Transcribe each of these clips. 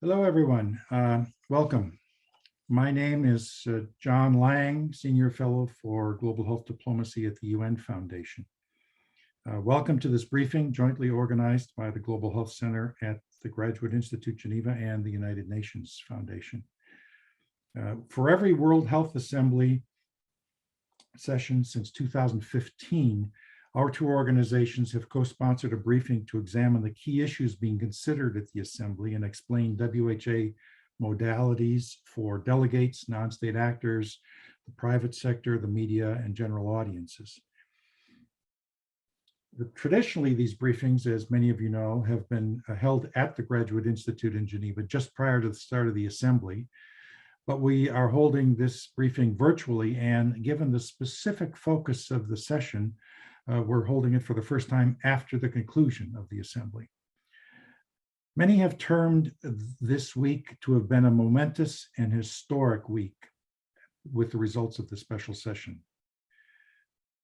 Hello, everyone. Welcome. My name is John Lang, Senior Fellow for Global Health Diplomacy at the UN Foundation. Welcome to this briefing jointly organized by the Global Health Center at the Graduate Institute Geneva and the United Nations Foundation. For every World Health Assembly session since 2015, our two organizations have co-sponsored a briefing to examine the key issues being considered at the Assembly and explain WHA modalities for delegates, non-state actors, the private sector, the media, and general audiences. Traditionally, these briefings, as many of you know, have been held at the Graduate Institute in Geneva just prior to the start of the Assembly. But we are holding this briefing virtually, and given the specific focus of the session, we're holding it for the first time after the conclusion of the Assembly. Many have termed this week to have been a momentous and historic week with the results of the special session.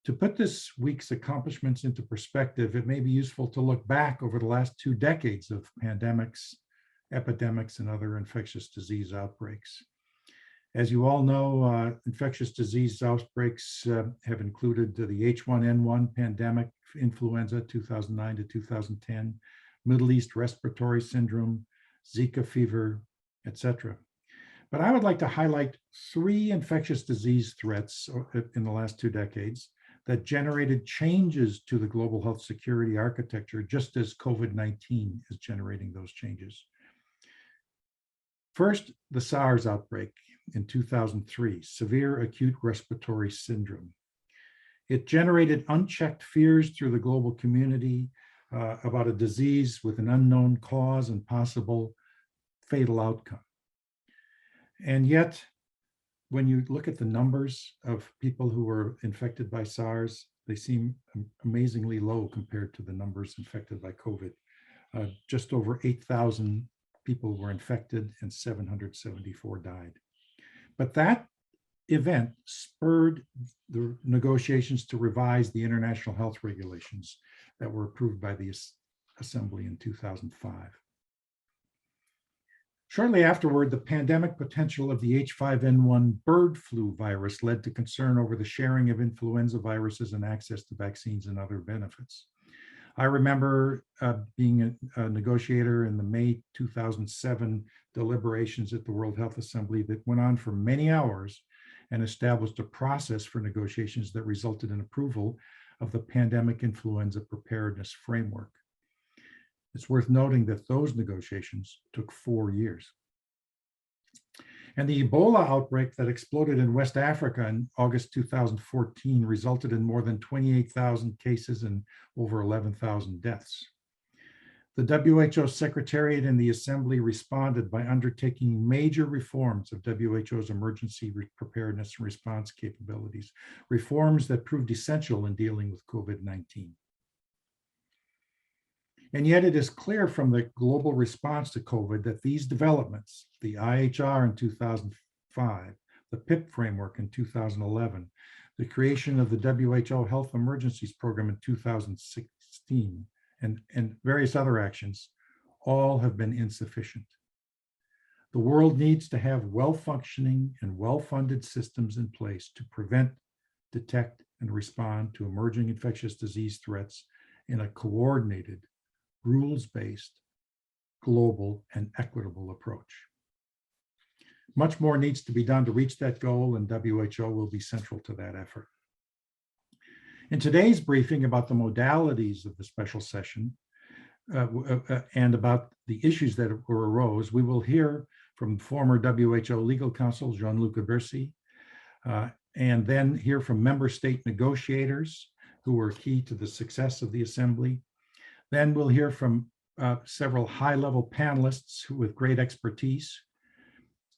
To put this week's accomplishments into perspective, it may be useful to look back over the last 2 decades of pandemics, epidemics, and other infectious disease outbreaks. As you all know, infectious disease outbreaks have included the H1N1 pandemic, influenza 2009 to 2010, Middle East respiratory syndrome, Zika fever, etc. But I would like to highlight 3 infectious disease threats in the last 2 decades that generated changes to the global health security architecture, just as COVID-19 is generating those changes. First, the SARS outbreak in 2003, severe acute respiratory syndrome. It generated unchecked fears through the global community about a disease with an unknown cause and possible fatal outcome. And yet, when you look at the numbers of people who were infected by SARS, they seem amazingly low compared to the numbers infected by COVID. Just over 8,000 people were infected and 774 died. But that event spurred the negotiations to revise the international health regulations that were approved by the Assembly in 2005. Shortly afterward, the pandemic potential of the H5N1 bird flu virus led to concern over the sharing of influenza viruses and access to vaccines and other benefits. I remember being a negotiator in the May 2007 deliberations at the World Health Assembly that went on for many hours and established a process for negotiations that resulted in approval of the pandemic influenza preparedness framework. It's worth noting that those negotiations took 4 years. And the Ebola outbreak that exploded in West Africa in August 2014 resulted in more than 28,000 cases and over 11,000 deaths. The WHO Secretariat and the Assembly responded by undertaking major reforms of WHO's emergency preparedness and response capabilities, reforms that proved essential in dealing with COVID-19. And yet it is clear from the global response to COVID that these developments, the IHR in 2005, the PIP framework in 2011, the creation of the WHO Health Emergencies Program in 2016, and various other actions, all have been insufficient. The world needs to have well-functioning and well-funded systems in place to prevent, detect, and respond to emerging infectious disease threats in a coordinated, rules-based, global, and equitable approach. Much more needs to be done to reach that goal, and WHO will be central to that effort. In today's briefing about the modalities of the special session and about the issues that arose, we will hear from former WHO legal counsel Gianluca Bersi, and then hear from member state negotiators who were key to the success of the Assembly. Then we'll hear from several high-level panelists with great expertise.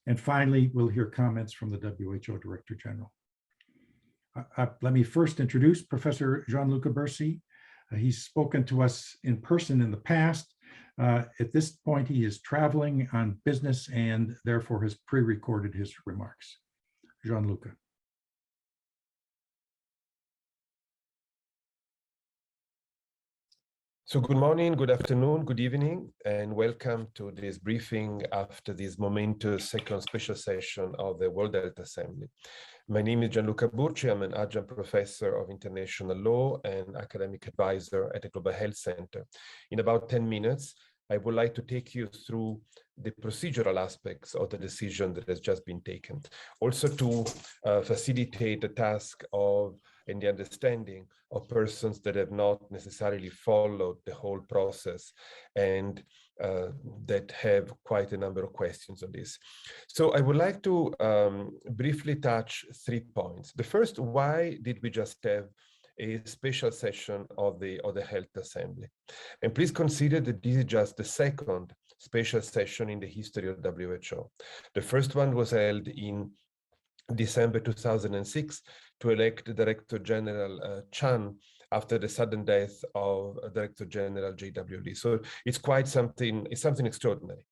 And finally, we'll hear comments from the WHO Director General. Let me first introduce Professor Gianluca Bersi. He's spoken to us in person in the past. At this point, he is traveling on business and therefore has pre-recorded his remarks. Gianluca. So good morning, good afternoon, good evening, and welcome to this briefing after this momentous second special session of the World Health Assembly. My name is Gianluca Burci. I'm an adjunct professor of international law and academic advisor at the Global Health Center. In about 10 minutes, I would like to take you through the procedural aspects of the decision that has just been taken. Also to facilitate the task of and the understanding of persons that have not necessarily followed the whole process and that have quite a number of questions on this. So I would like to briefly touch 3 points. The first, why did we just have a special session of the Health Assembly? And please consider that this is just the second special session in the history of WHO. The first one was held in December 2006 to elect Director General Chan after the sudden death of Director General J.W. Lee. So it's quite something, it's something extraordinary.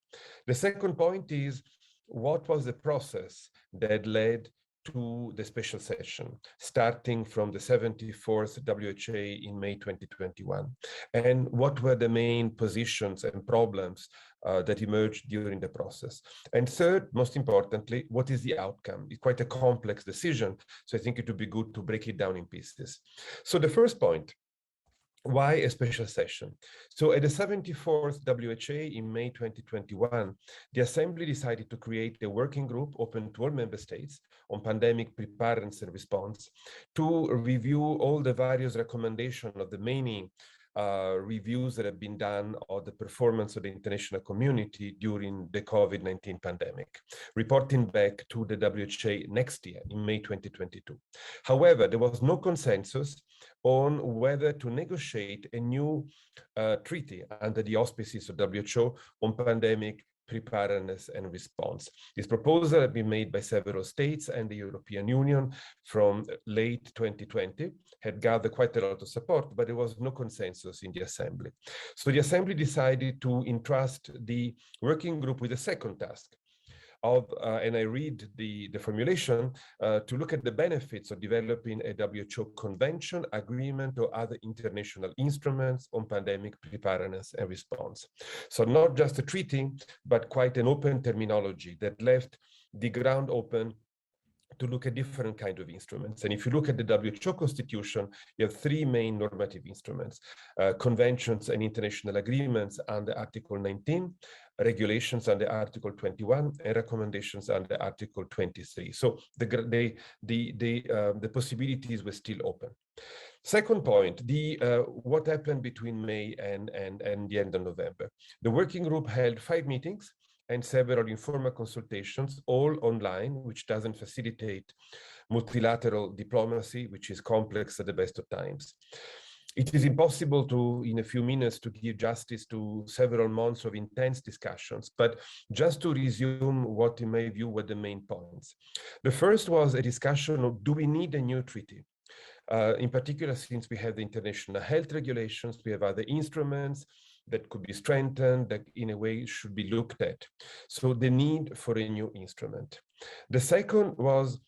The second point is, what was the process that led to the special session, starting from the 74th WHA in May 2021? And what were the main positions and problems that emerged during the process? And third, most importantly, what is the outcome? It's quite a complex decision, so I think it would be good to break it down in pieces. So the first point, why a special session? So at the 74th WHA in May 2021, the Assembly decided to create a working group open to all member states on pandemic preparedness and response to review all the various recommendations of the many reviews that have been done of the performance of the international community during the COVID-19 pandemic, reporting back to the WHA next year in May 2022. However, there was no consensus on whether to negotiate a new treaty under the auspices of WHO on pandemic preparedness and response. This proposal had been made by several states and the European Union from late 2020, had gathered quite a lot of support, but there was no consensus in the Assembly. So the Assembly decided to entrust the working group with a second task of, and I read the formulation, to look at the benefits of developing a WHO convention, agreement, or other international instruments on pandemic preparedness and response. So not just a treaty, but quite an open terminology that left the ground open to look at different kinds of instruments. And if you look at the WHO Constitution, you have 3 main normative instruments: conventions and international agreements under Article 19, regulations under Article 21, and recommendations under Article 23. So the possibilities were still open. Second point, what happened between May and the end of November. The working group held 5 meetings and several informal consultations, all online, which doesn't facilitate multilateral diplomacy, which is complex at the best of times. It is impossible to, in a few minutes, to give justice to several months of intense discussions, but just to resume what, in my view, were the main points. The first was a discussion of, do we need a new treaty? In particular, since we have the international health regulations, we have other instruments that could be strengthened, that in a way should be looked at. So the need for a new instrument. The second was,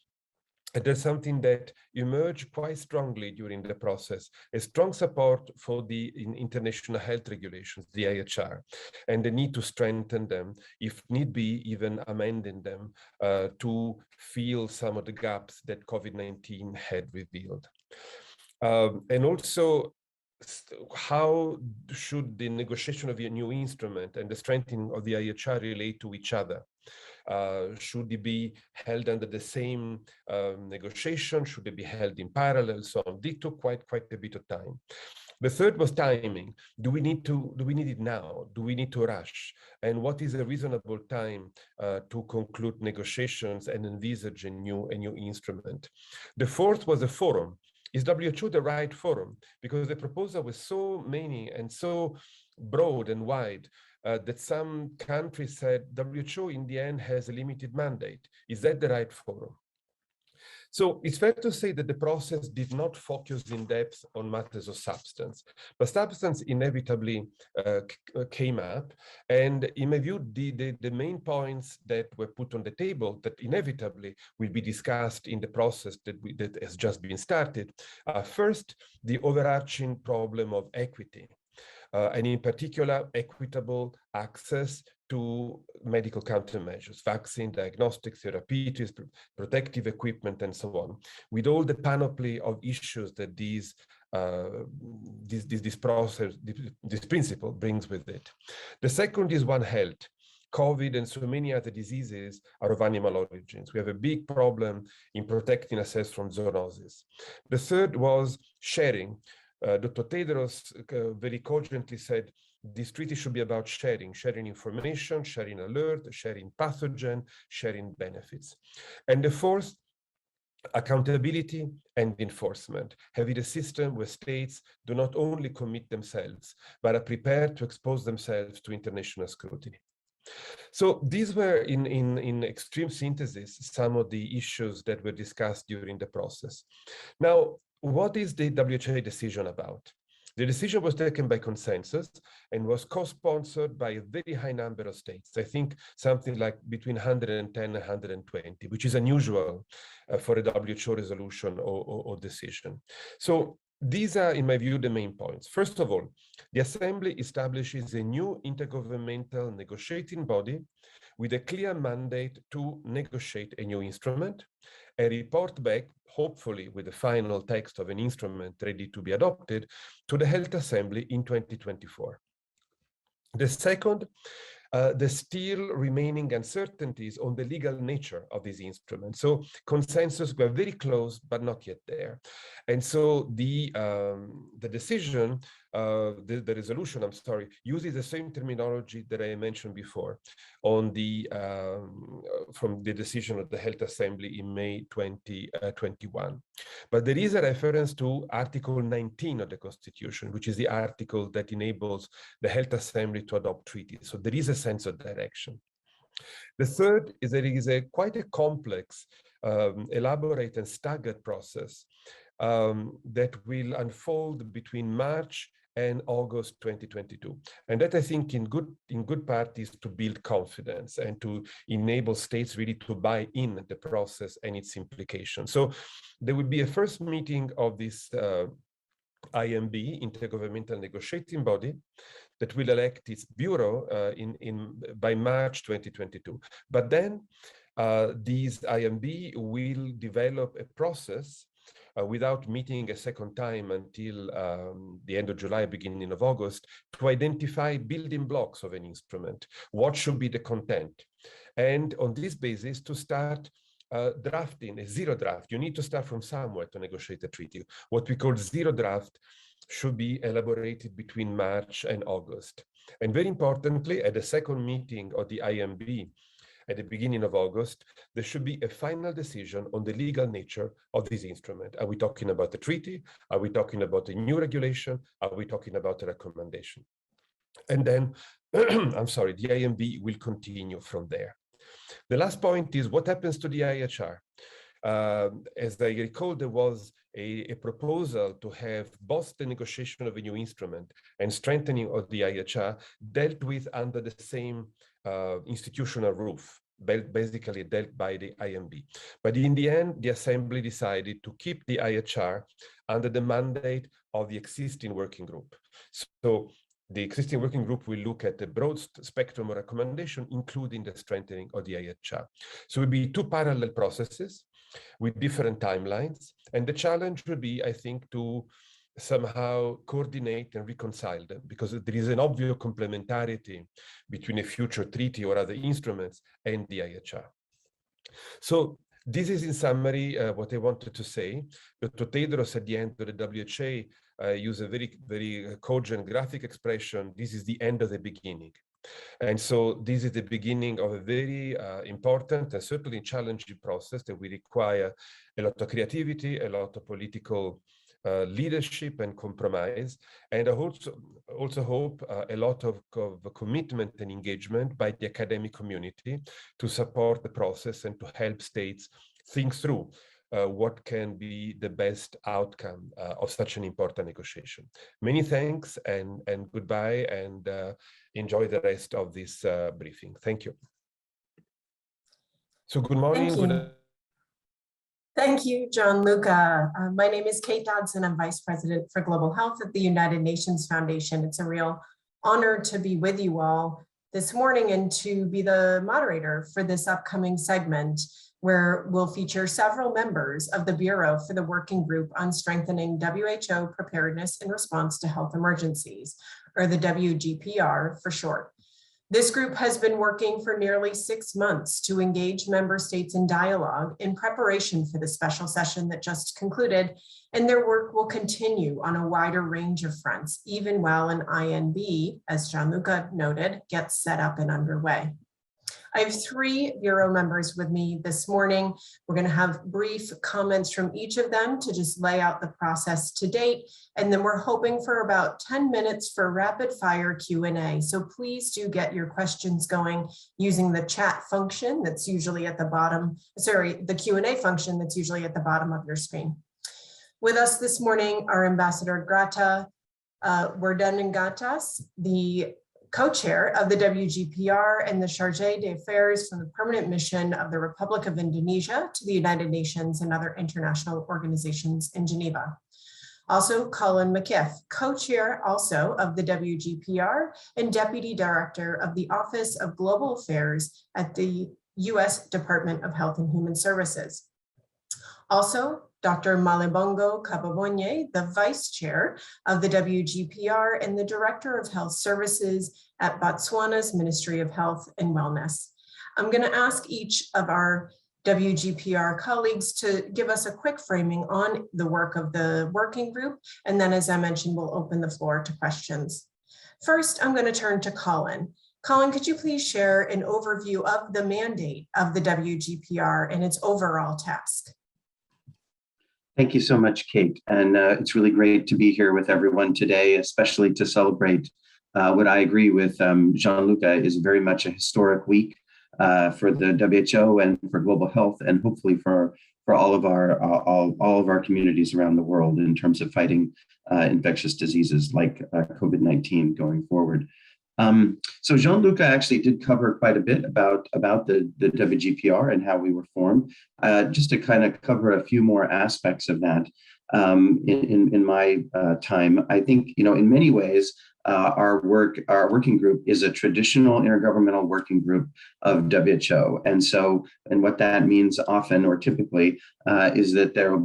there's something that emerged quite strongly during the process, a strong support for the international health regulations, the IHR, and the need to strengthen them, if need be, even amending them to fill some of the gaps that COVID-19 had revealed. And also, how should the negotiation of a new instrument and the strengthening of the IHR relate to each other? Should it be held under the same negotiation? Should it be held in parallel? So on. It took quite a bit of time. The third was timing. Do we need it now? Do we need to rush? And what is a reasonable time to conclude negotiations and envisage a new instrument? The fourth was a forum. Is WHO the right forum? Because the proposal was so many and so broad and wide that some countries said WHO in the end has a limited mandate. Is that the right forum? So it's fair to say that the process did not focus in depth on matters of substance, but substance inevitably came up. And in my view, the main points that were put on the table that inevitably will be discussed in the process that has just been started. First, the overarching problem of equity and in particular, equitable access to medical countermeasures, vaccine, diagnostic therapeutics, protective equipment, and so on, with all the panoply of issues that this principle brings with it. The second is One Health. COVID and so many other diseases are of animal origins. We have a big problem in protecting ourselves from zoonosis. The third was sharing. Dr. Tedros very cogently said, this treaty should be about sharing information, sharing alert, sharing pathogen, sharing benefits. And the fourth, accountability and enforcement, having a system where states do not only commit themselves, but are prepared to expose themselves to international scrutiny. So these were, in extreme synthesis, some of the issues that were discussed during the process. Now, what is the WHA decision about? The decision was taken by consensus and was co-sponsored by a very high number of states. I think something like between 110 and 120, which is unusual for a WHO resolution or decision. So these are, in my view, the main points. First of all, the Assembly establishes a new intergovernmental negotiating body with a clear mandate to negotiate a new instrument, and report back, hopefully with the final text of an instrument ready to be adopted, to the Health Assembly in 2024. The second, there's still remaining uncertainties on the legal nature of these instruments. So consensus were very close, but not yet there. And so the decision, the resolution, I'm sorry, uses the same terminology that I mentioned before on the from the decision of the Health Assembly in May 2021. But there is a reference to Article 19 of the Constitution, which is the article that enables the Health Assembly to adopt treaties. So there is a sense of direction. The third is that it is quite a complex, elaborate and staggered process that will unfold between March and August 2022. And that, I think, in good part is to build confidence and to enable states really to buy in the process and its implications. So there will be a first meeting of this INB, Intergovernmental Negotiating Body, that will elect its bureau by March 2022. But then these INB will develop a process without meeting a second time until the end of July, beginning of August, to identify building blocks of an instrument. What should be the content? And on this basis, to start drafting a zero draft. You need to start from somewhere to negotiate a treaty. What we call zero draft should be elaborated between March and August. And very importantly, at the second meeting of the INB at the beginning of August, there should be a final decision on the legal nature of this instrument. Are we talking about a treaty? Are we talking about a new regulation? Are we talking about a recommendation? And then, I'm sorry, the INB will continue from there. The last point is what happens to the IHR. As I recall, there was a proposal to have both the negotiation of a new instrument and strengthening of the IHR dealt with under the same institutional roof, basically dealt by the INB. But in the end, the Assembly decided to keep the IHR under the mandate of the existing working group. So the existing working group will look at the broad spectrum of recommendation, including the strengthening of the IHR. So it will be two parallel processes with different timelines. And the challenge will be, I think, to somehow coordinate and reconcile them, because there is an obvious complementarity between a future treaty or other instruments and the IHR. So this is, in summary, what I wanted to say. Dr. Tedros, at the end of the WHA, used a very, very cogent graphic expression. This is the end of the beginning. And so this is the beginning of a very important and certainly challenging process that will require a lot of creativity, a lot of political leadership and compromise. And I also hope a lot of commitment and engagement by the academic community to support the process and to help states think through what can be the best outcome of such an important negotiation. Many thanks and goodbye, and enjoy the rest of this briefing. Thank you. So good morning. Thank you, Gianluca. My name is Kate Dodson. I'm Vice President for Global Health at the United Nations Foundation. It's a real honor to be with you all this morning and to be the moderator for this upcoming segment, where we'll feature several members of the Bureau for the Working Group on Strengthening WHO Preparedness in Response to Health Emergencies, or the WGPR for short. This group has been working for nearly 6 months to engage member states in dialogue in preparation for the special session that just concluded, and their work will continue on a wider range of fronts, even while an INB, as Gianluca noted, gets set up and underway. I have 3 Bureau members with me this morning. We're going to have brief comments from each of them to just lay out the process to date. And then we're hoping for about 10 minutes for rapid fire Q&A. So please do get your questions going using the chat function that's usually at the bottom, the Q&A function that's usually at the bottom of your screen. With us this morning are Ambassador Grata Werdenengatas, the co-chair of the WGPR and the Chargé d'Affaires from the Permanent Mission of the Republic of Indonesia to the United Nations and other international organizations in Geneva. Also, Colin McIff, co-chair also of the WGPR and Deputy Director of the Office of Global Affairs at the US Department of Health and Human Services. Also, Dr. Malebongo Kababonye, the Vice Chair of the WGPR and the Director of Health Services at Botswana's Ministry of Health and Wellness. I'm going to ask each of our WGPR colleagues to give us a quick framing on the work of the working group, and then, as I mentioned, we'll open the floor to questions. First, I'm going to turn to Colin. Colin, could you please share an overview of the mandate of the WGPR and its overall task? Thank you so much, Kate. And it's really great to be here with everyone today, especially to celebrate what I agree with Gianluca is very much a historic week for the WHO and for global health, and hopefully for all of our communities around the world in terms of fighting infectious diseases like COVID-19 going forward. So Gianluca actually did cover quite a bit about the WGPR and how we were formed. Just to kind of cover a few more aspects of that in my time, I think, in many ways, our working group is a traditional intergovernmental working group of WHO. And what that means often or typically is that it'll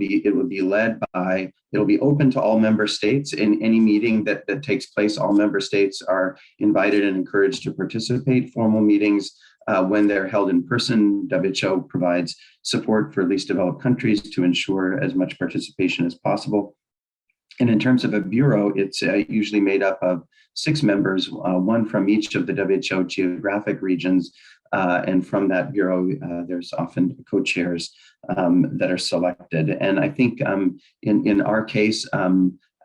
be open to all member states. In any meeting that takes place, all member states are invited and encouraged to participate. Formal meetings, when they're held in person, WHO provides support for least developed countries to ensure as much participation as possible. And in terms of a bureau, it's usually made up of 6 members, 1 from each of the WHO geographic regions. And from that bureau, there's often co-chairs that are selected. And I think in our case,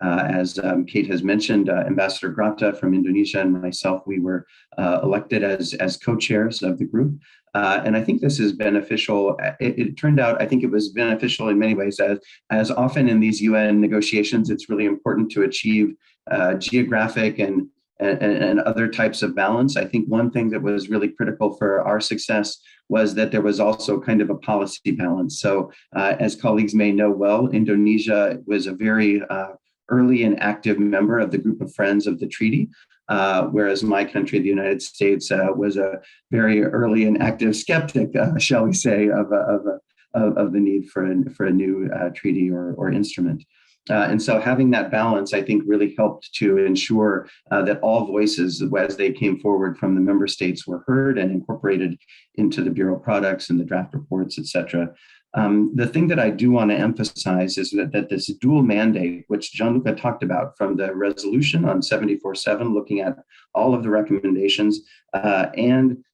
as Kate has mentioned, Ambassador Grata from Indonesia and myself, we were elected as co-chairs of the group. And I think this is beneficial. It turned out, I think it was beneficial in many ways, as often in these UN negotiations, it's really important to achieve geographic and other types of balance. I think one thing that was really critical for our success was that there was also kind of a policy balance. So as colleagues may know well, Indonesia was a very early and active member of the group of friends of the treaty. Whereas my country, the United States, was a very early and active skeptic, shall we say, of the need for a new treaty or instrument. And so having that balance, I think, really helped to ensure that all voices, as they came forward from the member states, were heard and incorporated into the Bureau products and the draft reports, et cetera. The thing that I do want to emphasize is that this dual mandate, which Gianluca talked about from the resolution on 74/7, looking at all of the recommendations and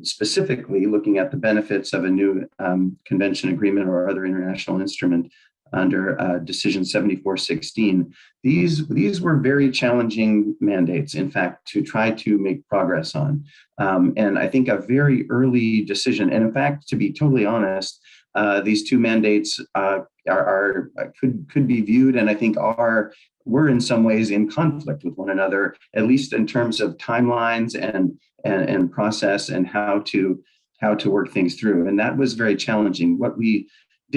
specifically looking at the benefits of a new convention agreement or other international instrument under decision 74/16. These were very challenging mandates, in fact, to try to make progress on. And I think a very early decision, and in fact, to be totally honest, these 2 mandates could be viewed, and I think were in some ways in conflict with one another, at least in terms of timelines and process and how to work things through. And that was very challenging. What we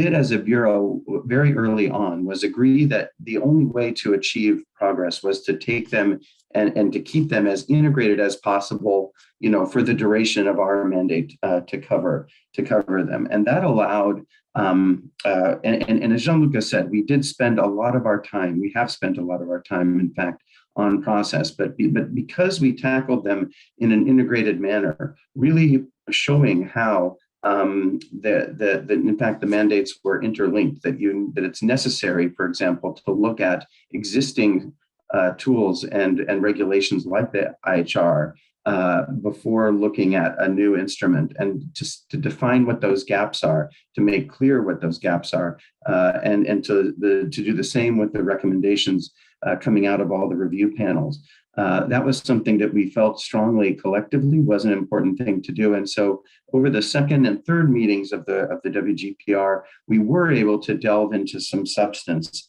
did as a bureau very early on was agree that the only way to achieve progress was to take them and to keep them as integrated as possible, for the duration of our mandate to cover them. And that allowed, and as Gianluca said, we did spend a lot of our time, we have spent a lot of our time, in fact, on process, but because we tackled them in an integrated manner, really showing how in fact, the mandates were interlinked, that it's necessary, for example, to look at existing tools and regulations like the IHR before looking at a new instrument, and just to define what those gaps are, to make clear what those gaps are, and to do the same with the recommendations coming out of all the review panels. That was something that we felt strongly collectively was an important thing to do. And so over the second and third meetings of the WGPR, we were able to delve into some substance.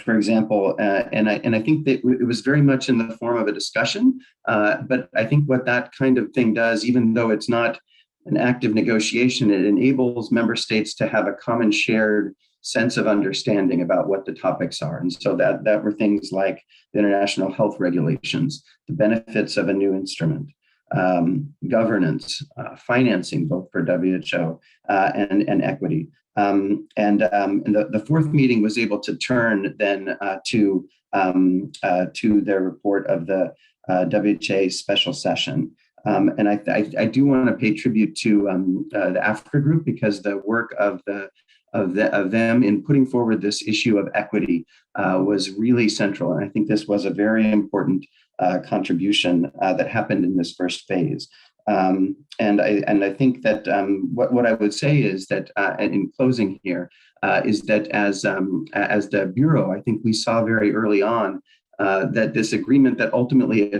For example, and I think that it was very much in the form of a discussion, but I think what that kind of thing does, even though it's not an active negotiation, it enables member states to have a common shared sense of understanding about what the topics are. And so that were things like the international health regulations, the benefits of a new instrument, governance, financing, both for WHO and equity. The fourth meeting was able to turn then to their report of the WHA Special Session. And I do want to pay tribute to the Africa group, because the work of them in putting forward this issue of equity was really central. And I think this was a very important contribution that happened in this first phase. And I think that what I would say is that, in closing here, is that as the Bureau, I think we saw very early on that this agreement that ultimately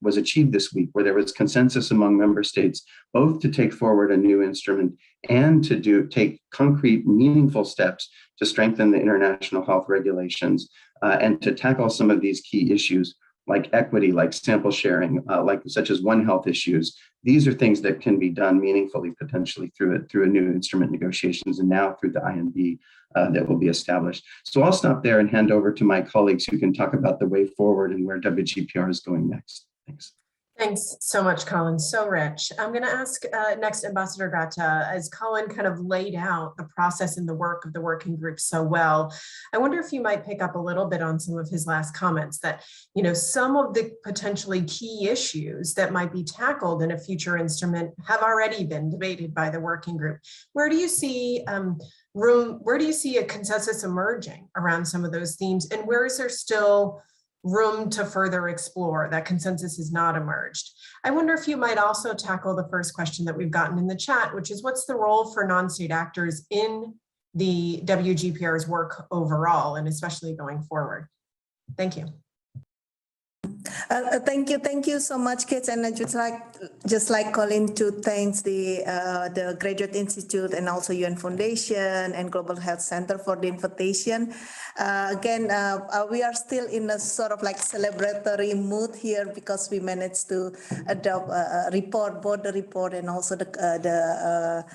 was achieved this week, where there was consensus among member states, both to take forward a new instrument and to take concrete, meaningful steps to strengthen the international health regulations and to tackle some of these key issues like equity, like sample sharing, such as One Health issues. These are things that can be done meaningfully, potentially through a new instrument negotiations, and now through the INB that will be established. So I'll stop there and hand over to my colleagues who can talk about the way forward and where WGPR is going next. Thanks. Thanks so much, Colin. So rich. I'm going to ask next Ambassador Gata, as Colin kind of laid out the process and the work of the working group so well. I wonder if you might pick up a little bit on some of his last comments, that, some of the potentially key issues that might be tackled in a future instrument have already been debated by the working group. Where do you see where do you see a consensus emerging around some of those themes, and where is there still room to further explore that consensus has not emerged? I wonder if you might also tackle the first question that we've gotten in the chat, which is, what's the role for non-state actors in the WGPR's work overall, and especially going forward? Thank you. Thank you so much, Kate. And I'd just like Colin to thank the Graduate Institute and also UN Foundation and Global Health Center for the invitation. Again, we are still in a sort of like celebratory mood here, because we managed to adopt a report, both the report and also the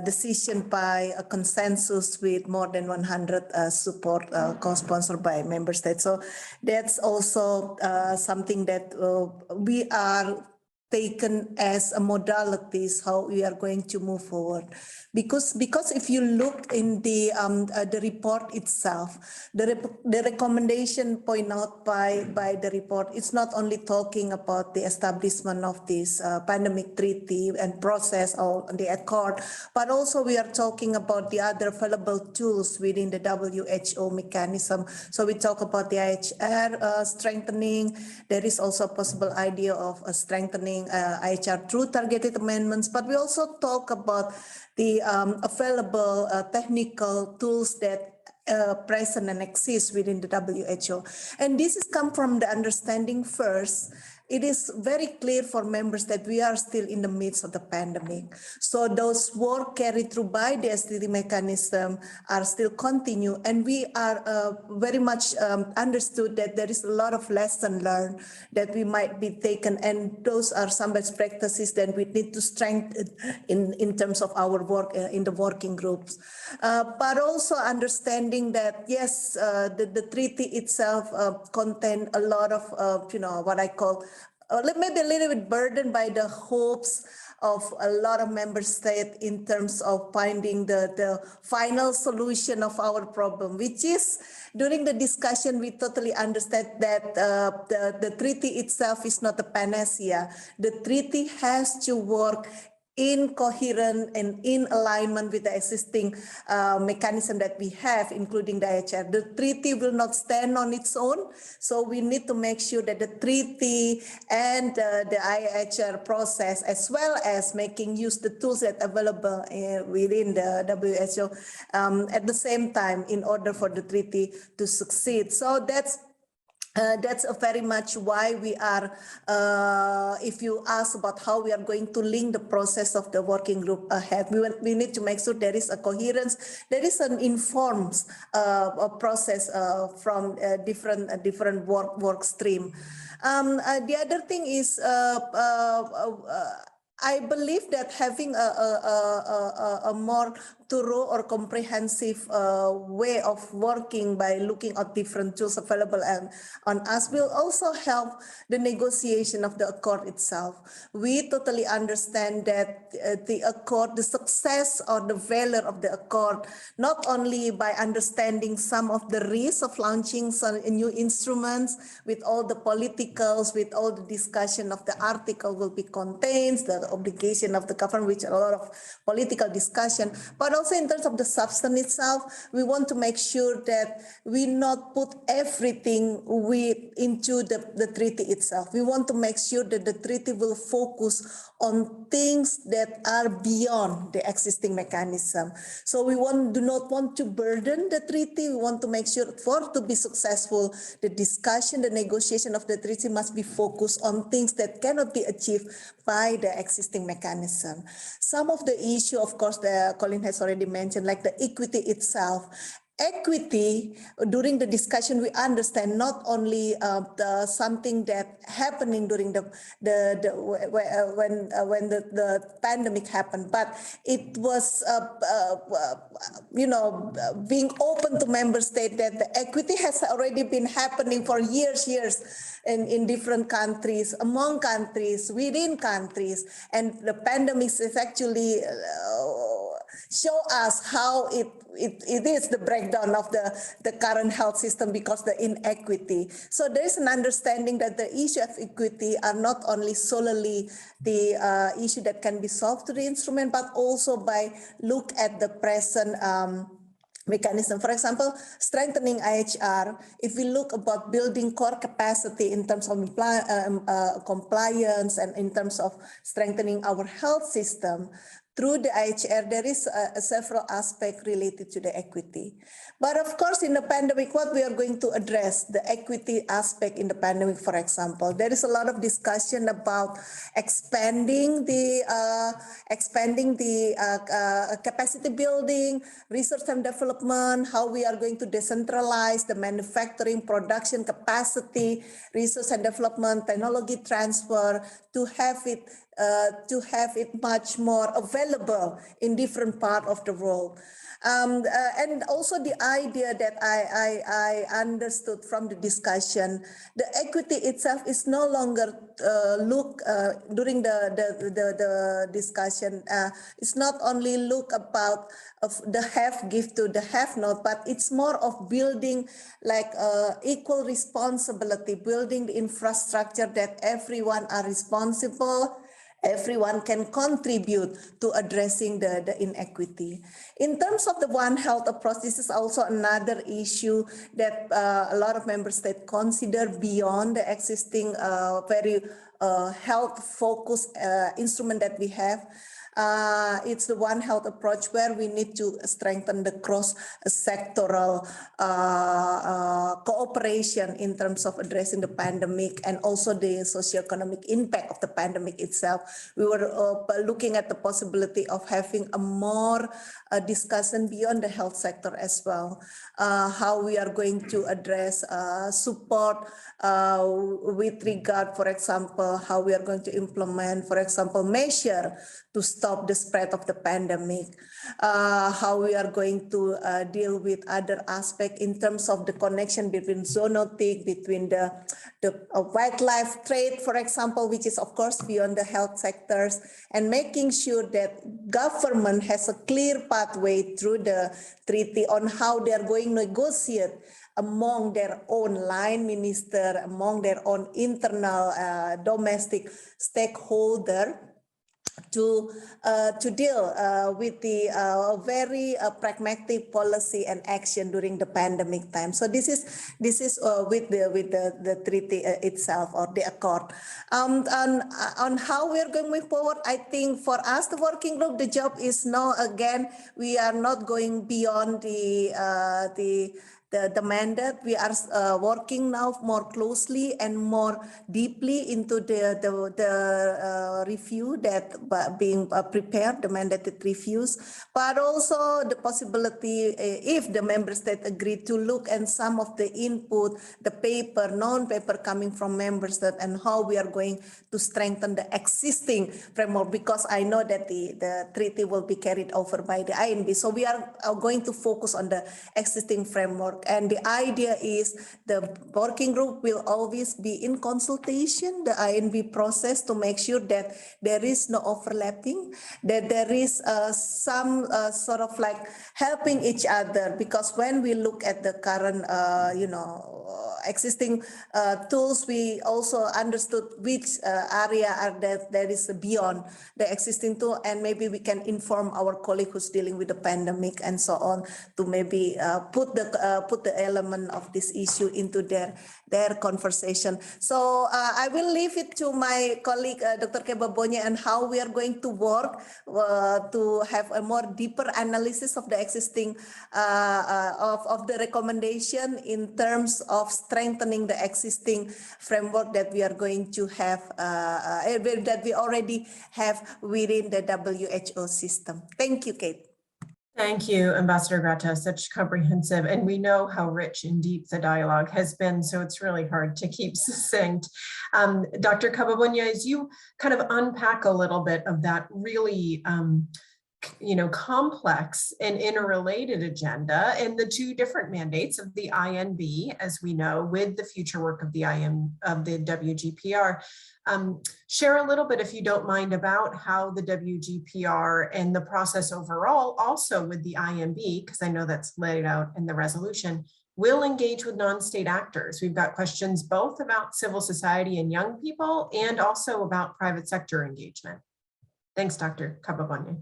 decision by a consensus with more than 100 support co-sponsored by member states. So that's also something that we are taken as a modalities how we are going to move forward, because if you look in the report itself, the recommendation point out by the report, it's not only talking about the establishment of this pandemic treaty and process or the accord, but also we are talking about the other available tools within the WHO mechanism. So we talk about the IHR strengthening. There is also a possible idea of strengthening IHR through targeted amendments, but we also talk about the available technical tools that present and exist within the WHO. And this has come from the understanding first it is very clear for members that we are still in the midst of the pandemic. So those work carried through by the STT mechanism are still continue, and we are very much understood that there is a lot of lesson learned that we might be taken, and those are some best practices that we need to strengthen in terms of our work in the working groups. But also understanding that yes, the treaty itself contains a lot of what I call maybe a little bit burdened by the hopes of a lot of member states in terms of finding the final solution of our problem, which is during the discussion, we totally understand that the treaty itself is not a panacea. The treaty has to work in coherent and in alignment with the existing mechanism that we have, including the IHR. The treaty will not stand on its own, so we need to make sure that the treaty and the IHR process, as well as making use the tools that are available within the WHO at the same time in order for the treaty to succeed. So that's very much why we are, if you ask about how we are going to link the process of the working group ahead, we need to make sure there is a coherence, there is an informed process from different work stream. The other thing is, I believe that having a more thorough or comprehensive way of working by looking at different tools available on us will also help the negotiation of the accord itself. We totally understand that the accord, the success or the value of the accord, not only by understanding some of the risks of launching some new instruments with all the politicals, with all the discussion of the article will be contained, the obligation of the government, which a lot of political discussion, but also in terms of the substance itself, we want to make sure that we not put everything into the treaty itself. We want to make sure that the treaty will focus on things that are beyond the existing mechanism. So we do not want to burden the treaty. We want to make sure to be successful, the discussion, the negotiation of the treaty must be focused on things that cannot be achieved by the existing mechanism. Some of the issue, of course, Colin has already mentioned, like the equity itself. Equity, during the discussion, we understand not only something that happening during when the pandemic happened, but it was being open to member states that the equity has already been happening for years in different countries, among countries, within countries, and the pandemic is actually show us how it is the breakdown of the current health system because the inequity. So there is an understanding that the issue of equity are not only solely the issue that can be solved through the instrument, but also by look at the present mechanism. For example, strengthening IHR, if we look about building core capacity in terms of compliance and in terms of strengthening our health system, through the IHR, there is several aspects related to the equity. But of course, in the pandemic, what we are going to address, the equity aspect in the pandemic, for example, there is a lot of discussion about expanding the capacity building, research and development, how we are going to decentralize the manufacturing, production capacity, research and development, technology transfer, to have it much more available in different parts of the world. And also the idea that I understood from the discussion, the equity itself is no longer during the discussion. It's not only look about the have give to the have not, but it's more of building like equal responsibility, building the infrastructure that everyone are responsible. Everyone can contribute to addressing the inequity. In terms of the One Health approach, this is also another issue that a lot of member states consider beyond the existing very health-focused instrument that we have. it's the One Health approach where we need to strengthen the cross-sectoral cooperation in terms of addressing the pandemic and also the socioeconomic impact of the pandemic itself. We were looking at the possibility of having a more discussion beyond the health sector as well, how we are going to address support with regard, for example, how we are going to implement, for example, measure to stop the spread of the pandemic, how we are going to deal with other aspects in terms of the connection between zoonotic, between the wildlife trade, for example, which is of course beyond the health sectors, and making sure that government has a clear pathway through the treaty on how they are going to negotiate among their own line minister, among their own internal domestic stakeholder, to deal with the very pragmatic policy and action during the pandemic time. So this is with the treaty itself, or the accord. On how we are going to move forward, I think for us, the working group, the job is now, again, we are not going beyond the mandate. We are working now more closely and more deeply into the review that being prepared, the mandated reviews, but also the possibility, if the member state agree, to look at some of the input, the paper, non-paper coming from member state, and how we are going to strengthen the existing framework, because I know that the treaty will be carried over by the INB. So we are going to focus on the existing framework. And the idea is the working group will always be in consultation, the INB process, to make sure that there is no overlapping, that there is some sort of like helping each other, because when we look at the current, existing tools, we also understood which area are that is beyond the existing tool, and maybe we can inform our colleague who's dealing with the pandemic and so on to maybe put the element of this issue into their conversation. So I will leave it to my colleague, Dr. Kebabonye, and how we are going to work to have a more deeper analysis of the existing of the recommendation in terms of strengthening the existing framework that we are going to have, that we already have within the WHO system. Thank you, Kate. Thank you, Ambassador Grata, such comprehensive, and we know how rich and deep the dialogue has been, so it's really hard to keep succinct. Dr. Kebabonye, as you kind of unpack a little bit of that really complex and interrelated agenda and the two different mandates of the INB, as we know, with the future work of the WGPR. Share a little bit, if you don't mind, about how the WGPR and the process overall, also with the INB, because I know that's laid out in the resolution, will engage with non-state actors. We've got questions both about civil society and young people, and also about private sector engagement. Thanks, Dr. Kebabonye.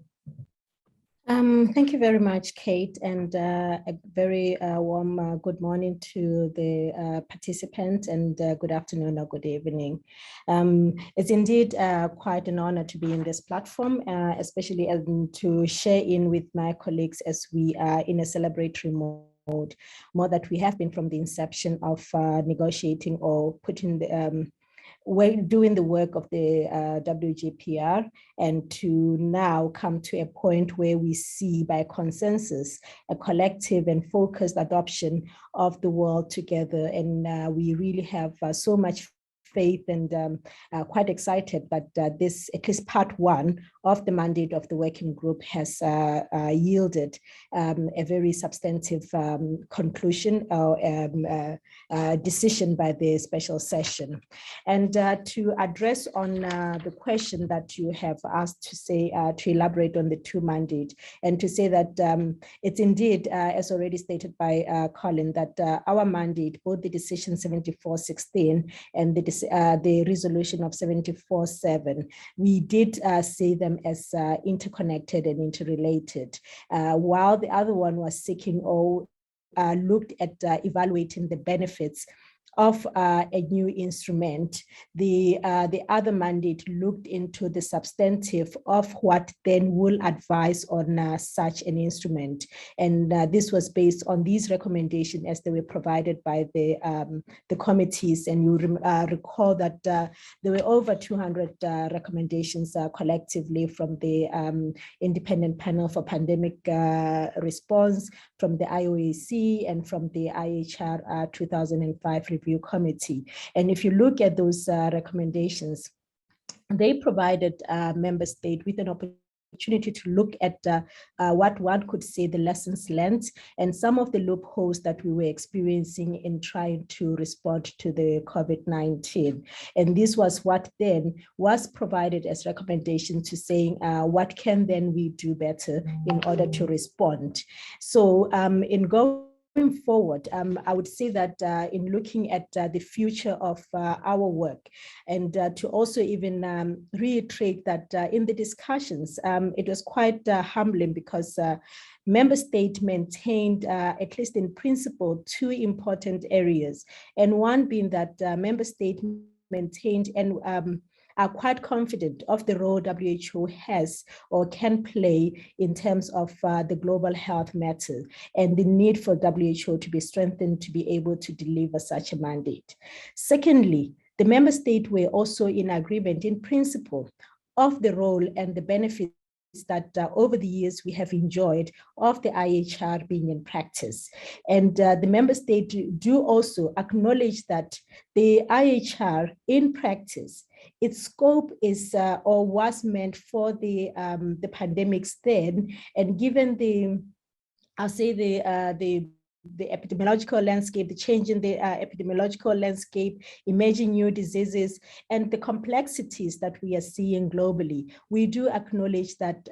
Thank you very much, Kate, and a very warm good morning to the participants, and good afternoon or good evening. It's indeed quite an honor to be in this platform, especially to share in with my colleagues as we are in a celebratory mode, more that we have been from the inception of negotiating or putting the doing the work of the WGPR, and to now come to a point where we see by consensus a collective and focused adoption of the world together. And we really have so much faith and quite excited that this, at least part one of the mandate of the working group, has yielded a very substantive conclusion or decision by the special session. And to address on the question that you have asked, to say, to elaborate on the two mandates, and to say that it's indeed, as already stated by Colin, that our mandate, both the decision 7416 and the resolution of 74.7, we did see them as interconnected and interrelated, while the other one was seeking or looked at evaluating the benefits of a new instrument, the other mandate looked into the substantive of what then will advise on such an instrument. And this was based on these recommendations as they were provided by the committees. And you recall that there were over 200 recommendations collectively from the Independent Panel for Pandemic Response, from the IOAC, and from the IHR 2005 Review Committee. And if you look at those recommendations, they provided member state with an opportunity to look at what one could say the lessons learned and some of the loopholes that we were experiencing in trying to respond to the COVID-19. And this was what then was provided as recommendation to saying what can then we do better in order to respond. So in going forward, I would say that in looking at the future of our work, and to also even reiterate that in the discussions, it was quite humbling because member state maintained, at least in principle, two important areas. And one being that member state maintained and are quite confident of the role WHO has or can play in terms of the global health matter and the need for WHO to be strengthened to be able to deliver such a mandate. Secondly, the member states were also in agreement in principle of the role and the benefits that over the years we have enjoyed of the IHR being in practice. And the member states do also acknowledge that the IHR in practice, its scope is or was meant for the pandemics then, and given the, I'll say the epidemiological landscape, the change in the epidemiological landscape, emerging new diseases, and the complexities that we are seeing globally, we do acknowledge that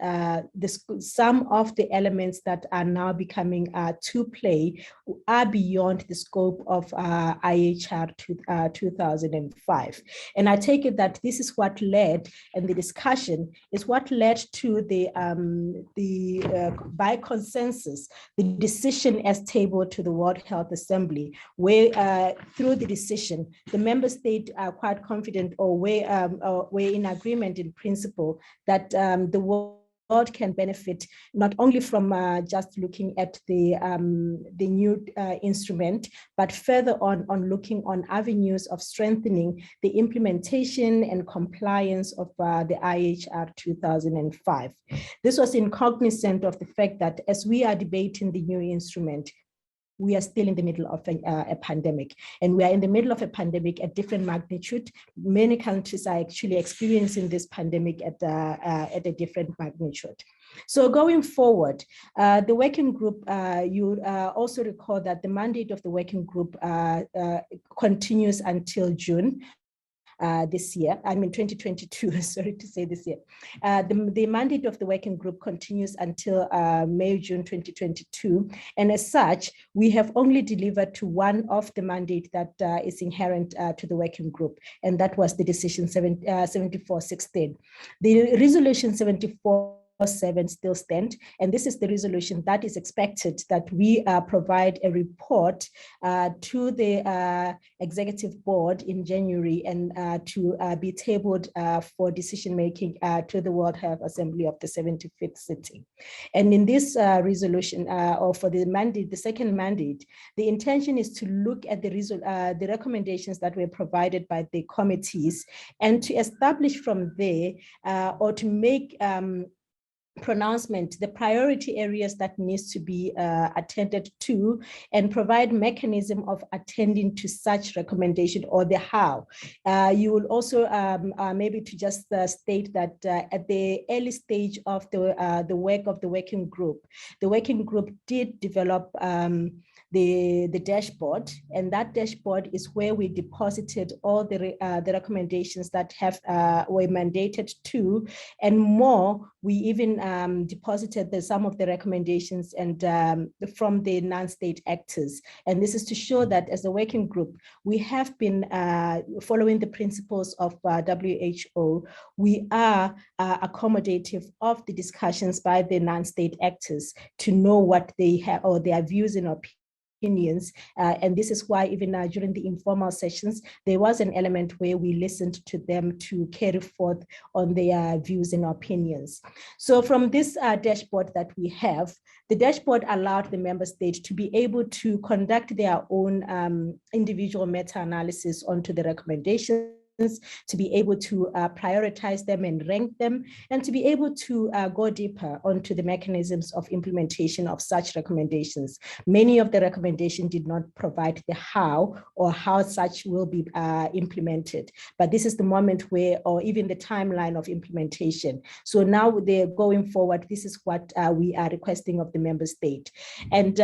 some of the elements that are now becoming to play are beyond the scope of IHR 2005. And I take it that this is what led, and the discussion is what led to by consensus, the decision as tabled to the World Health Assembly, where through the decision, the member states are quite confident or we're in agreement in principle that the world can benefit not only from just looking at the new instrument, but further on looking on avenues of strengthening the implementation and compliance of the IHR 2005. This was in cognizant of the fact that as we are debating the new instrument, we are still in the middle of a pandemic, and we are in the middle of a pandemic at different magnitude. Many countries are actually experiencing this pandemic at a different magnitude. So going forward, the working group, you also recall that the mandate of the working group continues until June. This year, I mean 2022, sorry to say this year. The mandate of the working group continues until May, June 2022. And as such, we have only delivered to one of the mandate that is inherent to the working group, and that was the decision 7416. The resolution 74 7 still stand, and this is the resolution that is expected that we provide a report to the executive board in January and to be tabled for decision making to the World Health Assembly of the 75th sitting. And in this resolution or for the mandate, the second mandate, the intention is to look at the recommendations that were provided by the committees and to establish from there or to make pronouncement, the priority areas that needs to be attended to, and provide mechanism of attending to such recommendation or the how. You will also maybe to just state that at the early stage of the work of the working group did develop the dashboard, and that dashboard is where we deposited all the recommendations that have were mandated to, and more. We even deposited some of the recommendations and from the non-state actors, and this is to show that as a working group, we have been following the principles of WHO. We are accommodative of the discussions by the non-state actors to know what they have or their views and opinions opinions. And this is why even during the informal sessions, there was an element where we listened to them to carry forth on their views and opinions. So from this dashboard that we have, the dashboard allowed the member state to be able to conduct their own individual meta-analysis onto the recommendations, to be able to prioritize them and rank them, and to be able to go deeper onto the mechanisms of implementation of such recommendations. Many of the recommendations did not provide the how or how such will be implemented, but this is the moment where, or even the timeline of implementation. So now they're going forward, this is what we are requesting of the member state. And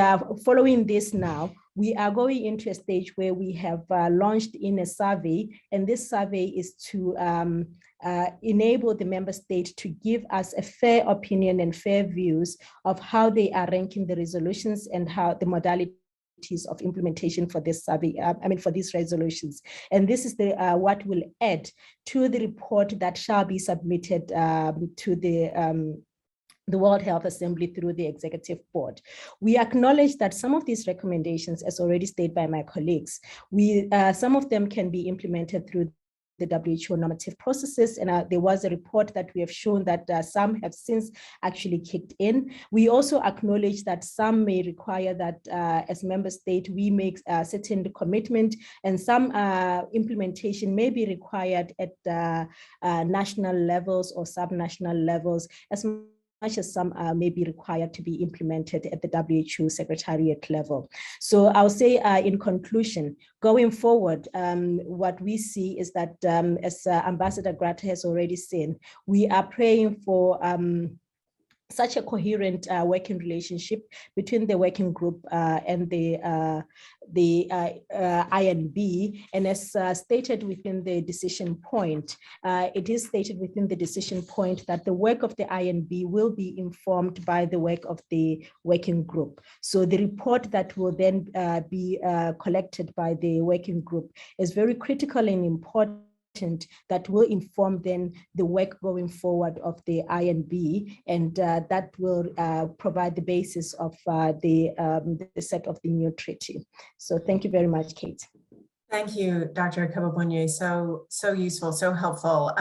following this now, we are going into a stage where we have launched in a survey, and this survey is to enable the member state to give us a fair opinion and fair views of how they are ranking the resolutions and how the modalities of implementation for this survey, for these resolutions. And this is the what will add to the report that shall be submitted to the World Health Assembly through the Executive Board. We acknowledge that some of these recommendations, as already stated by my colleagues, some of them can be implemented through the WHO normative processes, and there was a report that we have shown that some have since actually kicked in. We also acknowledge that some may require that as member state we make a certain commitment, and some implementation may be required at national levels or subnational levels, as much as some may be required to be implemented at the WHO Secretariat level. So I'll say in conclusion, going forward, what we see is that as Ambassador Grata has already seen, we are praying for such a coherent working relationship between the working group and the INB. And as stated within the decision point, it is stated within the decision point that the work of the INB will be informed by the work of the working group. So the report that will then be collected by the working group is very critical and important, that will inform then the work going forward of the INB, and that will provide the basis of the set of the new treaty. So thank you very much, Kate. Thank you, Dr. Kababonye. So useful, so helpful.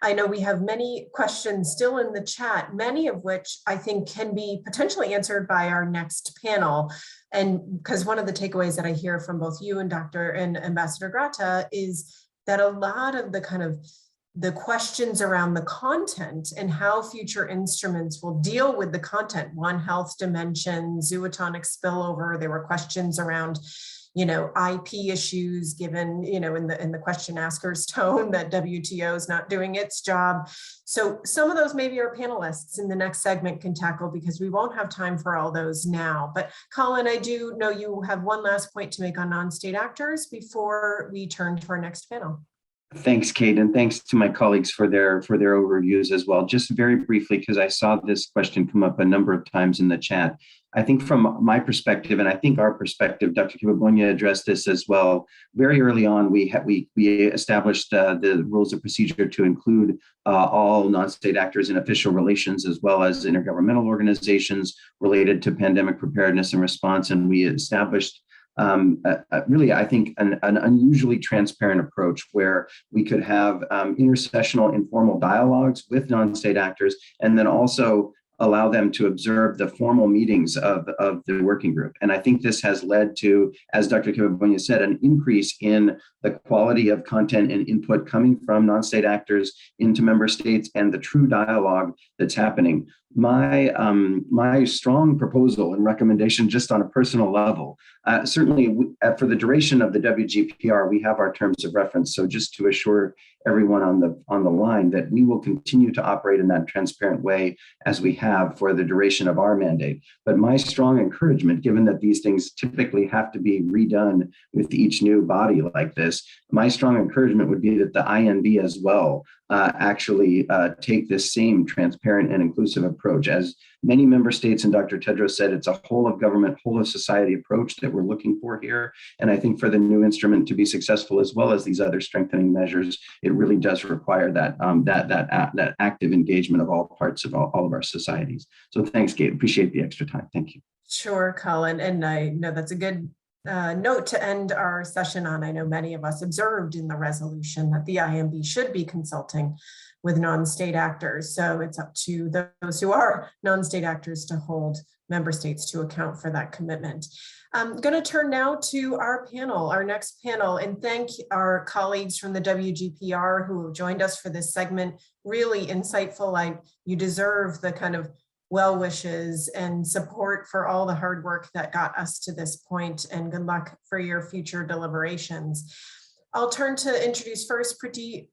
I know we have many questions still in the chat, many of which I think can be potentially answered by our next panel. And because one of the takeaways that I hear from both you and Dr. and Ambassador Grata is that a lot of the questions around the content and how future instruments will deal with the content, One Health dimension, zootonic spillover, there were questions around, IP issues given, in the question asker's tone that WTO is not doing its job. So some of those maybe our panelists in the next segment can tackle, because we won't have time for all those now. But Colin, I do know you have one last point to make on non-state actors before we turn to our next panel. Thanks, Kate, and thanks to my colleagues for their overviews as well. Just very briefly, because I saw this question come up a number of times in the chat. I think from my perspective, and I think our perspective, Dr. Kababonye addressed this as well. Very early on, we established the rules of procedure to include all non-state actors in official relations, as well as intergovernmental organizations related to pandemic preparedness and response. And we established really, I think, an unusually transparent approach where we could have intersessional informal dialogues with non-state actors, and then also allow them to observe the formal meetings of the working group. And I think this has led to, as Dr. Kababonye said, an increase in the quality of content and input coming from non-state actors into member states and the true dialogue that's happening. My strong proposal and recommendation, just on a personal level, certainly for the duration of the WGPR, we have our terms of reference. So just to assure everyone on the line that we will continue to operate in that transparent way as we have for the duration of our mandate. But my strong encouragement, given that these things typically have to be redone with each new body like this, my strong encouragement would be that the INB as well actually take this same transparent and inclusive approach. As many member states, and Dr. Tedros said, it's a whole of government, whole of society approach that we're looking for here. And I think for the new instrument to be successful, as well as these other strengthening measures, it really does require that active engagement of all parts of all of our societies. So thanks, Kate. Appreciate the extra time. Thank you. Sure, Colin. And I know that's a good note to end our session on. I know many of us observed in the resolution that the IMB should be consulting with non-state actors. So it's up to those who are non-state actors to hold member states to account for that commitment. I'm going to turn now to our panel, our next panel, and thank our colleagues from the WGPR who have joined us for this segment. Really insightful. You deserve the kind of well wishes and support for all the hard work that got us to this point, and good luck for your future deliberations. I'll turn to introduce first Priti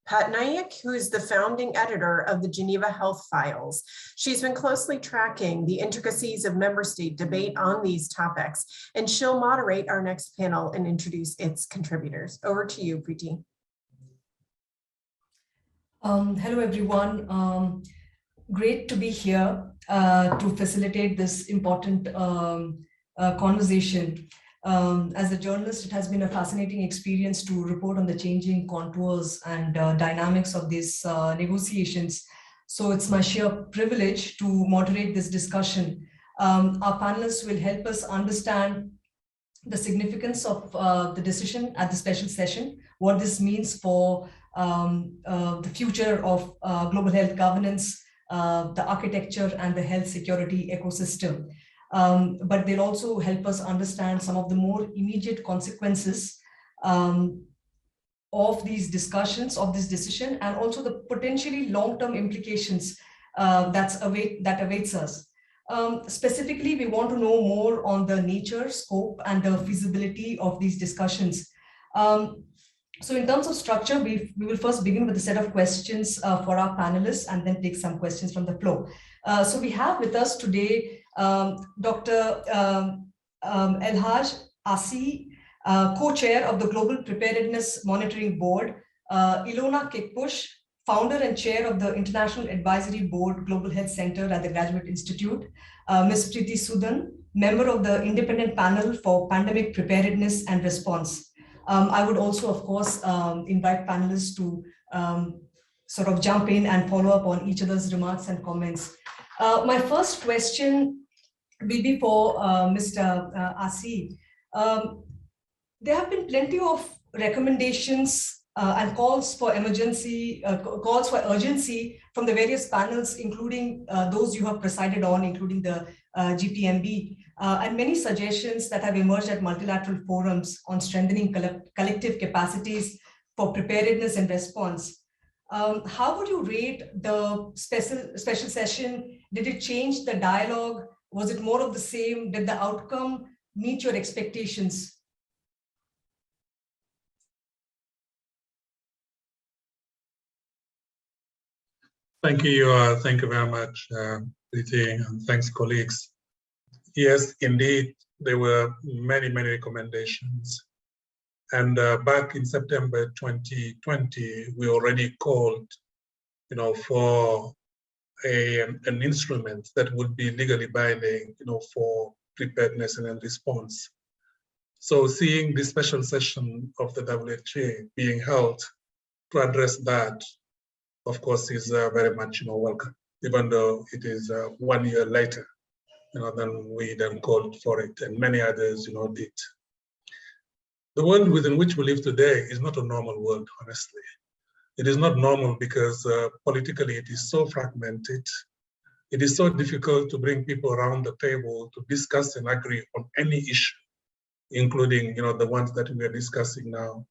Patnaik, who is the founding editor of the Geneva Health Files. She's been closely tracking the intricacies of member state debate on these topics, and she'll moderate our next panel and introduce its contributors. Over to you, Priti. Hello, everyone. Great to be here to facilitate this important conversation. As a journalist, it has been a fascinating experience to report on the changing contours and dynamics of these negotiations. So it's my sheer privilege to moderate this discussion. Our panelists will help us understand the significance of the decision at the special session, what this means for the future of global health governance, the architecture and the health security ecosystem. But they'll also help us understand some of the more immediate consequences of these discussions, of this decision, and also the potentially long-term implications that awaits us. Specifically, we want to know more on the nature, scope, and the feasibility of these discussions. So in terms of structure, we will first begin with a set of questions for our panelists and then take some questions from the floor. So we have with us today Dr. Elhaj Asi, co-chair of the Global Preparedness Monitoring Board, Ilona Kekpush, founder and chair of the International Advisory Board Global Health Center at the Graduate Institute, Ms. Priti Sudan, member of the Independent Panel for Pandemic Preparedness and Response. I would also, of course, invite panelists to sort of jump in and follow up on each other's remarks and comments. My first question will be for Mr. Asi. There have been plenty of recommendations and calls for urgency from the various panels, including those you have presided on, including the GPMB, and many suggestions that have emerged at multilateral forums on strengthening collective capacities for preparedness and response. How would you rate the special session? Did it change the dialogue? Was it more of the same? Did the outcome meet your expectations? Thank you. Thank you very much, Priti, and thanks, colleagues. Yes, indeed, there were many, many recommendations. And back in September 2020, we already called, for an instrument that would be legally binding, for preparedness and response. So seeing this special session of the WHA being held to address that, of course, is very much, welcome, even though it is 1 year later, than we then called for it, and many others, did. The world within which we live today is not a normal world, honestly. It is not normal because politically it is so fragmented. It is so difficult to bring people around the table to discuss and agree on any issue, including, the ones that we are discussing now.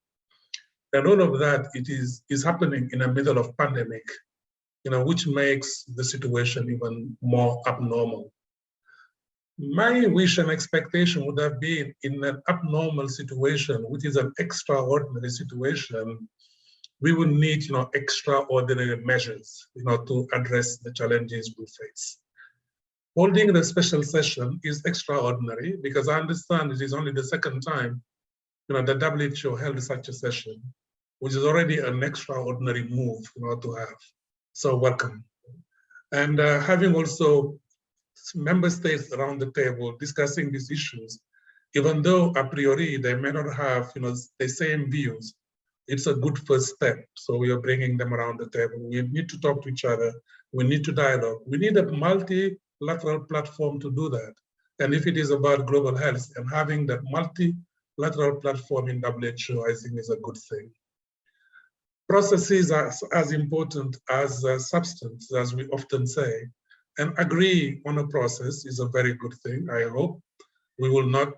And all of that, it is happening in the middle of pandemic, which makes the situation even more abnormal. My wish and expectation would have been in an abnormal situation, which is an extraordinary situation, we would need, extraordinary measures, to address the challenges we face. Holding the special session is extraordinary because I understand it is only the second time, the WHO held such a session, which is already an extraordinary move, to have. So welcome. And having also member states around the table discussing these issues, even though a priori they may not have, the same views, it's a good first step. So we are bringing them around the table. We need to talk to each other. We need to dialogue. We need a multilateral platform to do that. And if it is about global health, and having that multilateral platform in WHO, I think is a good thing. Processes are as important as substance, as we often say, and agree on a process is a very good thing. I hope we will not,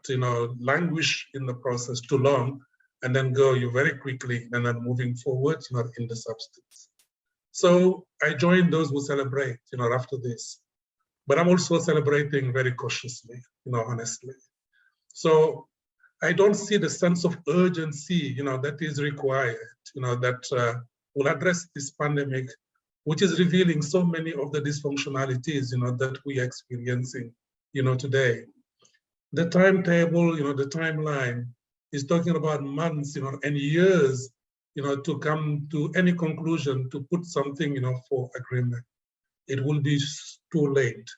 languish in the process too long and then go very quickly and then moving forward, in the substance. So I join those who celebrate, after this, but I'm also celebrating very cautiously, honestly. So I don't see the sense of urgency, that is required, that will address this pandemic, which is revealing so many of the dysfunctionalities, that we are experiencing, today. The timetable, the timeline is talking about months, and years, to come to any conclusion, to put something, for agreement. It will be too late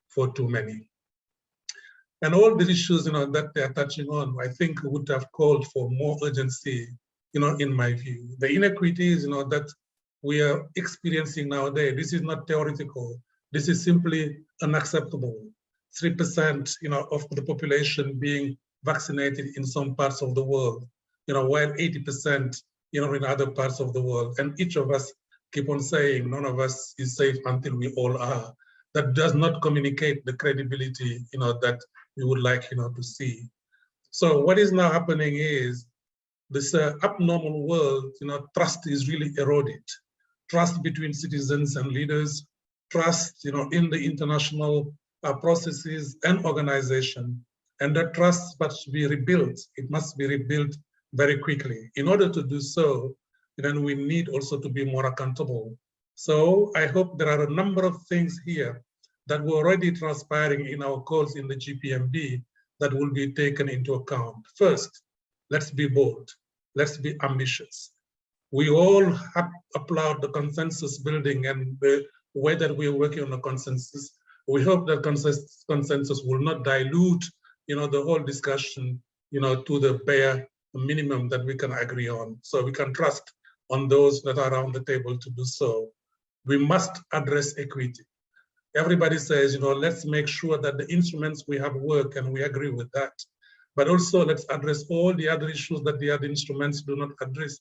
for too many. And all the issues, that they are touching on, I think would have called for more urgency, in my view. The inequities, that we are experiencing nowadays, this is not theoretical. This is simply unacceptable. 3%, of the population being vaccinated in some parts of the world, while 80%, in other parts of the world. And each of us keep on saying none of us is safe until we all are. That does not communicate the credibility, that we would like, to see. So what is now happening is this abnormal world, trust is really eroded. Trust between citizens and leaders, trust, in the international processes and organization. And that trust must be rebuilt. It must be rebuilt very quickly. In order to do so, then we need also to be more accountable. So I hope there are a number of things here that were already transpiring in our calls in the GPMB that will be taken into account. First, let's be bold. Let's be ambitious. We all applaud the consensus building and the way that we are working on a consensus. We hope that consensus will not dilute, the whole discussion, to the bare minimum that we can agree on. So we can trust on those that are around the table to do so. We must address equity. Everybody says, let's make sure that the instruments we have work, and we agree with that. But also let's address all the other issues that the other instruments do not address,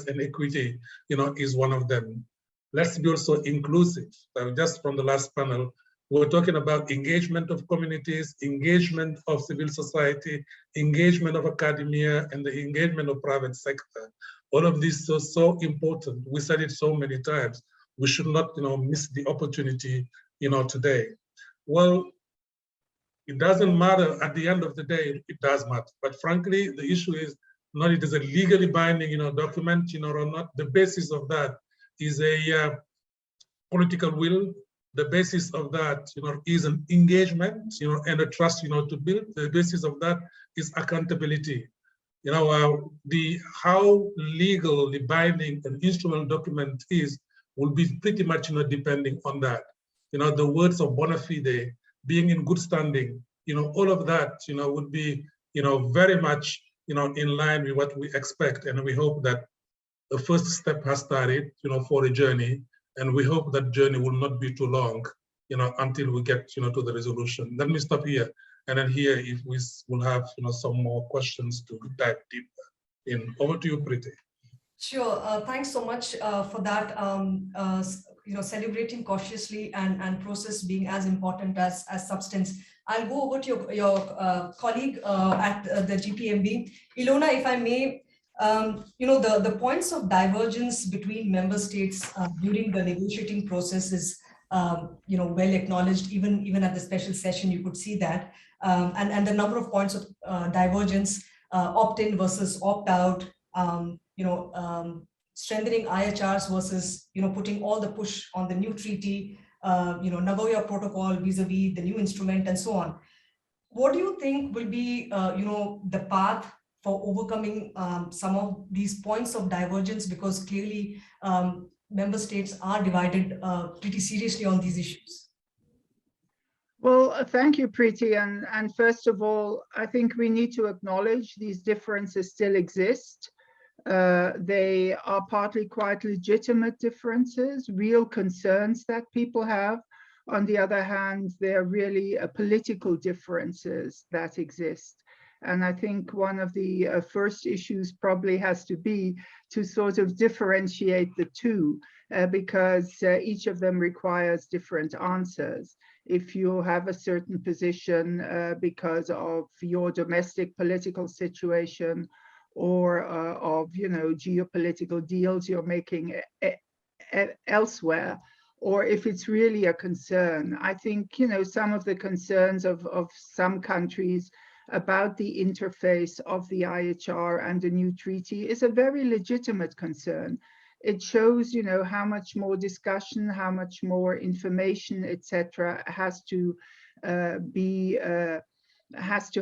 and equity, is one of them. Let's be also inclusive. Just from the last panel, we're talking about engagement of communities, engagement of civil society, engagement of academia, and the engagement of private sector. All of this is so important. We said it so many times. We should not, miss the opportunity, today. Well, it doesn't matter at the end of the day, it does matter. But frankly, the issue is not it is a legally binding, document, or not. The basis of that is a political will. The basis of that, is an engagement, and a trust, to build. The basis of that is accountability. How legally binding an instrumental document is will be pretty much, depending on that. The words of bona fide, being in good standing, all of that, would be, very much, in line with what we expect. And we hope that the first step has started, for a journey. And we hope that journey will not be too long, until we get, to the resolution. Let me stop here. And then here, if we will have, some more questions to dive deeper in. Over to you, Preeti. Sure. Thanks so much for that. Celebrating cautiously and process being as important as substance. I'll go over to your colleague at the GPMB. Ilona, if I may, the points of divergence between member states during the negotiating process is, well acknowledged. Even at the special session, you could see that, and the number of points of divergence, opt-in versus opt-out, strengthening IHRs versus, putting all the push on the new treaty, Nagoya Protocol vis-a-vis the new instrument, and so on. What do you think will be, the path for overcoming some of these points of divergence? Because clearly, member states are divided pretty seriously on these issues. Well, thank you, Preeti. And first of all, I think we need to acknowledge these differences still exist. They are partly quite legitimate differences, real concerns that people have On the other hand, there are really political differences that exist. And I think one of the first issues probably has to be to sort of differentiate the two, because each of them requires different answers. If you have a certain position because of your domestic political situation or of, you know, geopolitical deals you're making elsewhere, or if it's really a concern. I think, you know, some of the concerns of some countries about the interface of the IHR and the new treaty is a very legitimate concern. It shows, you know, how much more discussion, how much more information, etc., has to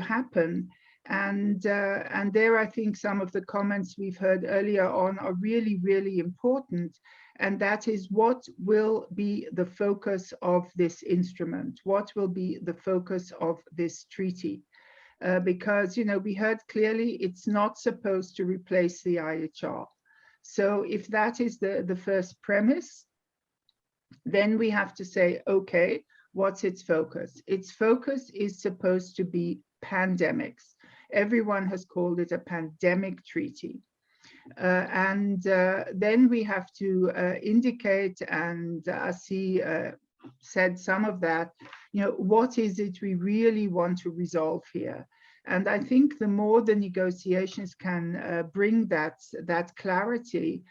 happen. And there, I think some of the comments we've heard earlier on are really, really important. And that is, what will be the focus of this instrument? What will be the focus of this treaty? Because, you know, we heard clearly it's not supposed to replace the IHR. So if that is the first premise, then we have to say, okay, what's its focus? Its focus is supposed to be pandemics. Everyone has called it a pandemic treaty. Then we have to indicate, and Asi said some of that, you know, what is it we really want to resolve here? And I think the more the negotiations can bring that clarity,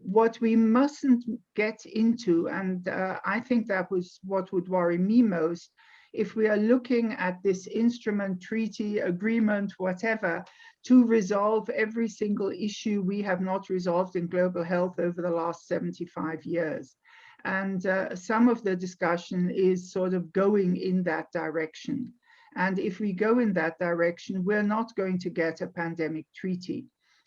what we mustn't get into, and I think that was what would worry me most, if we are looking at this instrument, treaty, agreement, whatever, to resolve every single issue we have not resolved in global health over the last 75 years. And some of the discussion is sort of going in that direction. And if we go in that direction, we're not going to get a pandemic treaty.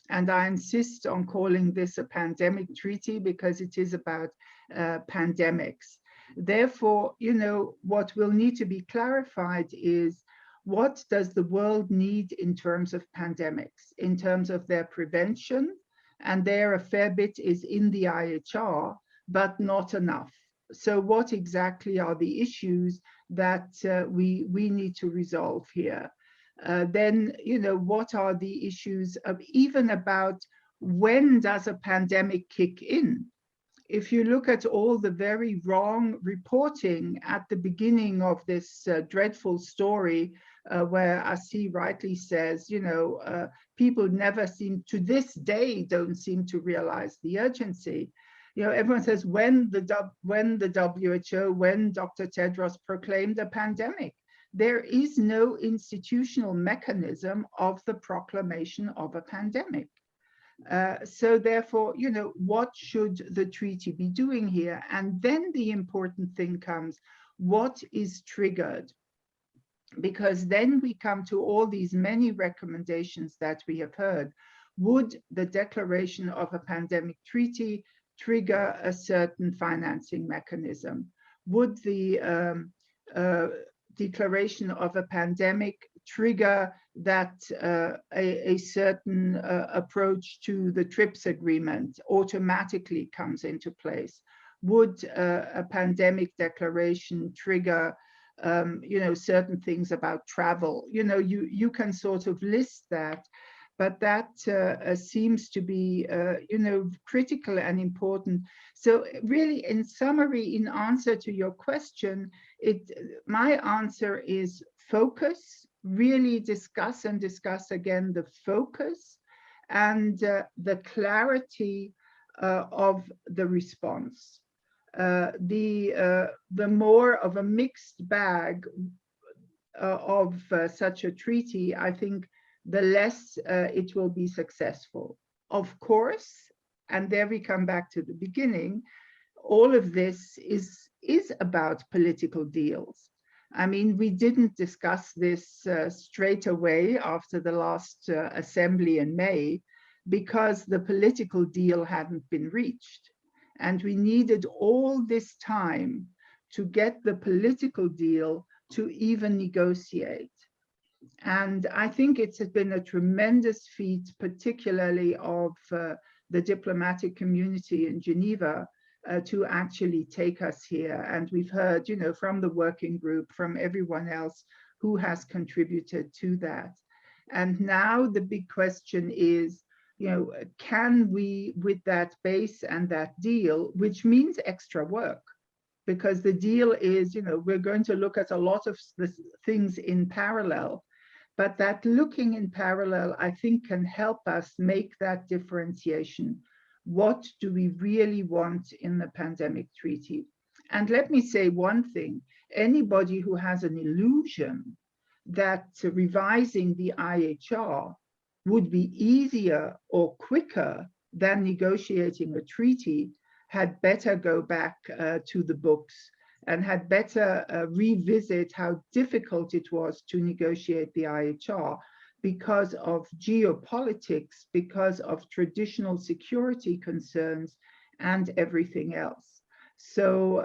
And I insist on calling this a pandemic treaty because it is about pandemics. Therefore, you know, what will need to be clarified is, what does the world need in terms of pandemics, in terms of their prevention? And there a fair bit is in the IHR, but not enough. So what exactly are the issues that we need to resolve here? Then, you know, what are the issues of even about when does a pandemic kick in? If you look at all the very wrong reporting at the beginning of this dreadful story, where Asi rightly says, you know, people never seem, to this day, don't seem to realize the urgency. You know, everyone says, when the WHO, when Dr. Tedros proclaimed a pandemic, there is no institutional mechanism of the proclamation of a pandemic. So therefore, you know, what should the treaty be doing here? And then the important thing comes, what is triggered? Because then we come to all these many recommendations that we have heard. Would the declaration of a pandemic treaty trigger a certain financing mechanism? Would the declaration of a pandemic trigger that a certain approach to the TRIPS agreement automatically comes into place? Would a pandemic declaration trigger you know, certain things about travel? You know, you can sort of list that, but that seems to be, you know, critical and important. So really, in summary, in answer to your question, my answer is focus, really discuss again the focus and the clarity of the response. The more of a mixed bag of such a treaty, I think the less it will be successful. Of course, and there we come back to the beginning, all of this is about political deals. I mean, we didn't discuss this straight away after the last assembly in May, because the political deal hadn't been reached. And we needed all this time to get the political deal to even negotiate. And I think it's been a tremendous feat, particularly of the diplomatic community in Geneva, to actually take us here. And we've heard, from the working group, from everyone else who has contributed to that. And now the big question is, can we, with that base and that deal, which means extra work, because the deal is, we're going to look at a lot of the things in parallel, but that looking in parallel, I think, can help us make that differentiation. What do we really want in the pandemic treaty? And let me say one thing, anybody who has an illusion that revising the IHR would be easier or quicker than negotiating a treaty had better go back to the books and had better revisit how difficult it was to negotiate the IHR because of geopolitics, because of traditional security concerns and everything else. So,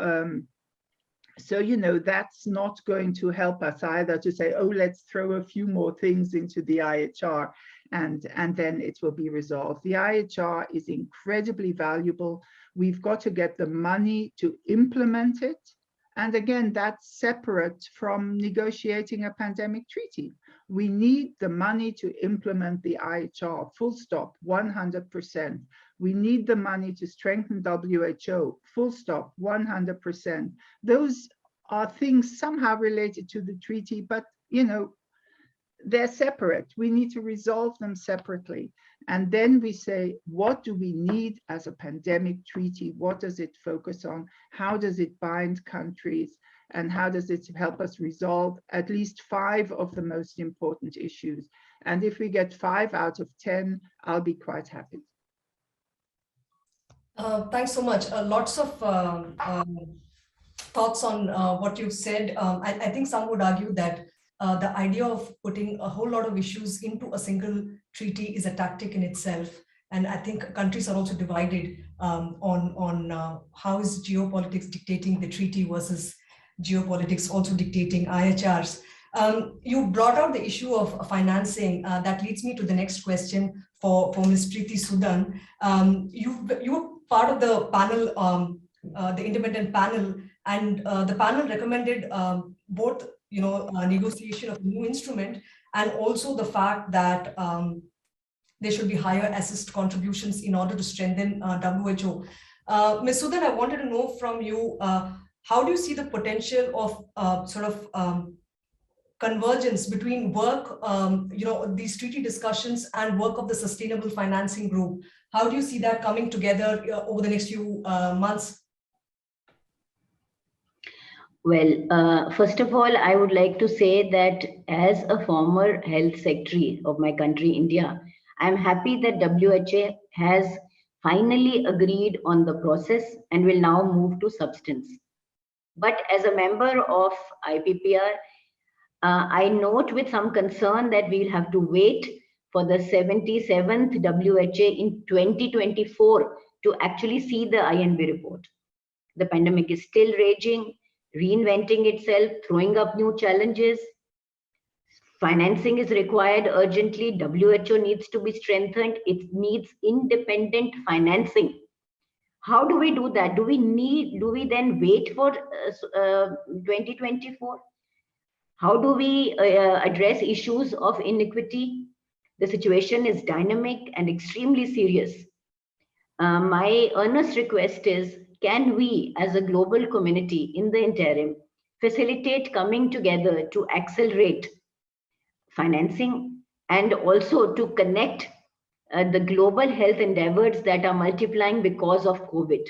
that's not going to help us either to say, oh, let's throw a few more things into the IHR and then it will be resolved. The IHR is incredibly valuable. We've got to get the money to implement it. And again, that's separate from negotiating a pandemic treaty. We need the money to implement the IHR, full stop, 100%. We need the money to strengthen WHO, full stop, 100%. Those are things somehow related to the treaty, but they're separate. We need to resolve them separately. And then we say, what do we need as a pandemic treaty? What does it focus on? How does it bind countries? And how does it help us resolve at least 5 of the most important issues? And if we get 5 out of 10, I'll be quite happy. Thanks so much. Lots of thoughts on what you've said. I think some would argue that the idea of putting a whole lot of issues into a single treaty is a tactic in itself. And I think countries are also divided on how is geopolitics dictating the treaty versus geopolitics also dictating IHRs. You brought out the issue of financing. That leads me to the next question for Ms. Preeti Sudan. You were part of the panel, the independent panel, and the panel recommended both negotiation of a new instrument and also the fact that there should be higher assist contributions in order to strengthen WHO. Ms. Sudan, I wanted to know from you, how do you see the potential of convergence between work, these treaty discussions and work of the Sustainable Financing Group? How do you see that coming together over the next few months? Well, first of all, I would like to say that as a former health secretary of my country, India, I'm happy that WHA has finally agreed on the process and will now move to substance. But as a member of IPPR, I note with some concern that we'll have to wait for the 77th WHA in 2024 to actually see the INB report. The pandemic is still raging, reinventing itself, throwing up new challenges. Financing is required urgently. WHO needs to be strengthened. It needs independent financing. How do we do that? Do we then wait for 2024? How do we address issues of inequity? The situation is dynamic and extremely serious. My earnest request is, can we as a global community in the interim facilitate coming together to accelerate financing and also to connect the global health endeavors that are multiplying because of COVID?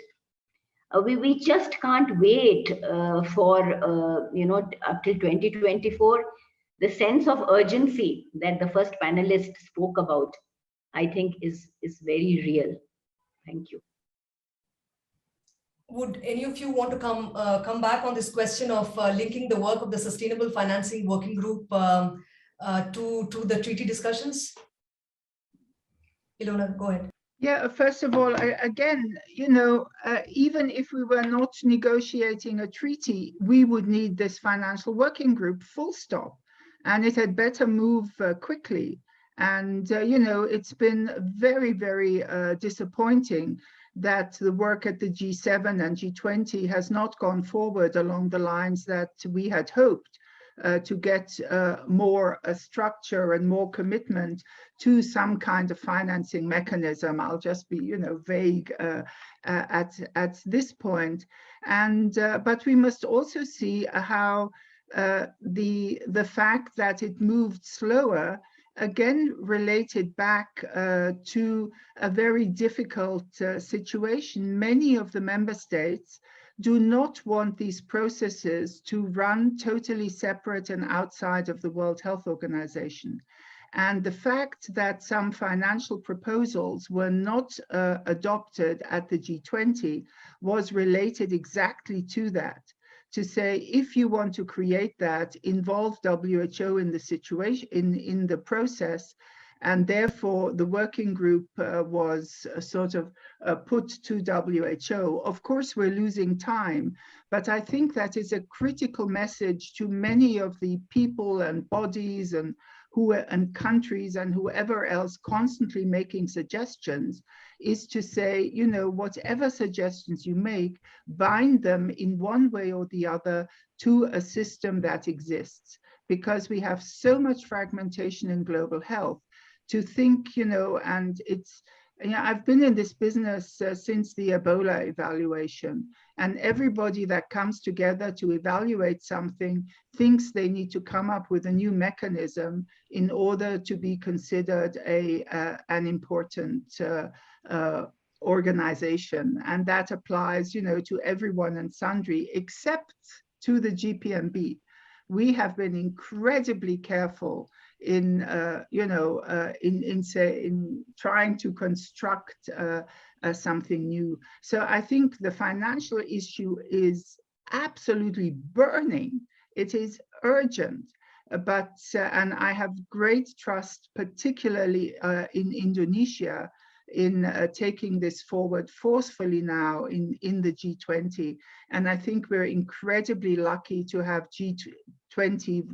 We just can't wait for up till 2024. The sense of urgency that the first panelist spoke about, I think is very real. Thank you. Would any of you want to come back on this question of linking the work of the Sustainable Financing Working Group to the treaty discussions? Ilona, go ahead. Yeah, first of all, again, even if we were not negotiating a treaty, we would need this financial working group, full stop. And it had better move quickly. And, it's been very, very disappointing that the work at the G7 and G20 has not gone forward along the lines that we had hoped to get more structure and more commitment to some kind of financing mechanism. I'll just be, vague at this point. And but we must also see how the fact that it moved slower again related back to a very difficult situation. Many of the member states do not want these processes to run totally separate and outside of the World Health Organization. And the fact that some financial proposals were not adopted at the G20 was related exactly to that. To say, if you want to create that, involve WHO in the situation, in the process, and therefore the working group was sort of put to WHO. Of course, we're losing time, but I think that is a critical message to many of the people and bodies and countries and whoever else constantly making suggestions, is to say, whatever suggestions you make, bind them in one way or the other to a system that exists. Because we have so much fragmentation in global health, to think, and it's, I've been in this business since the Ebola evaluation, and everybody that comes together to evaluate something thinks they need to come up with a new mechanism in order to be considered an important organization. And that applies, to everyone and sundry, except to the GPMB. We have been incredibly careful in trying to construct something new. So I think the financial issue is absolutely burning. It is urgent, but and I have great trust, particularly in Indonesia, in taking this forward forcefully now in the G20. And I think we're incredibly lucky to have G20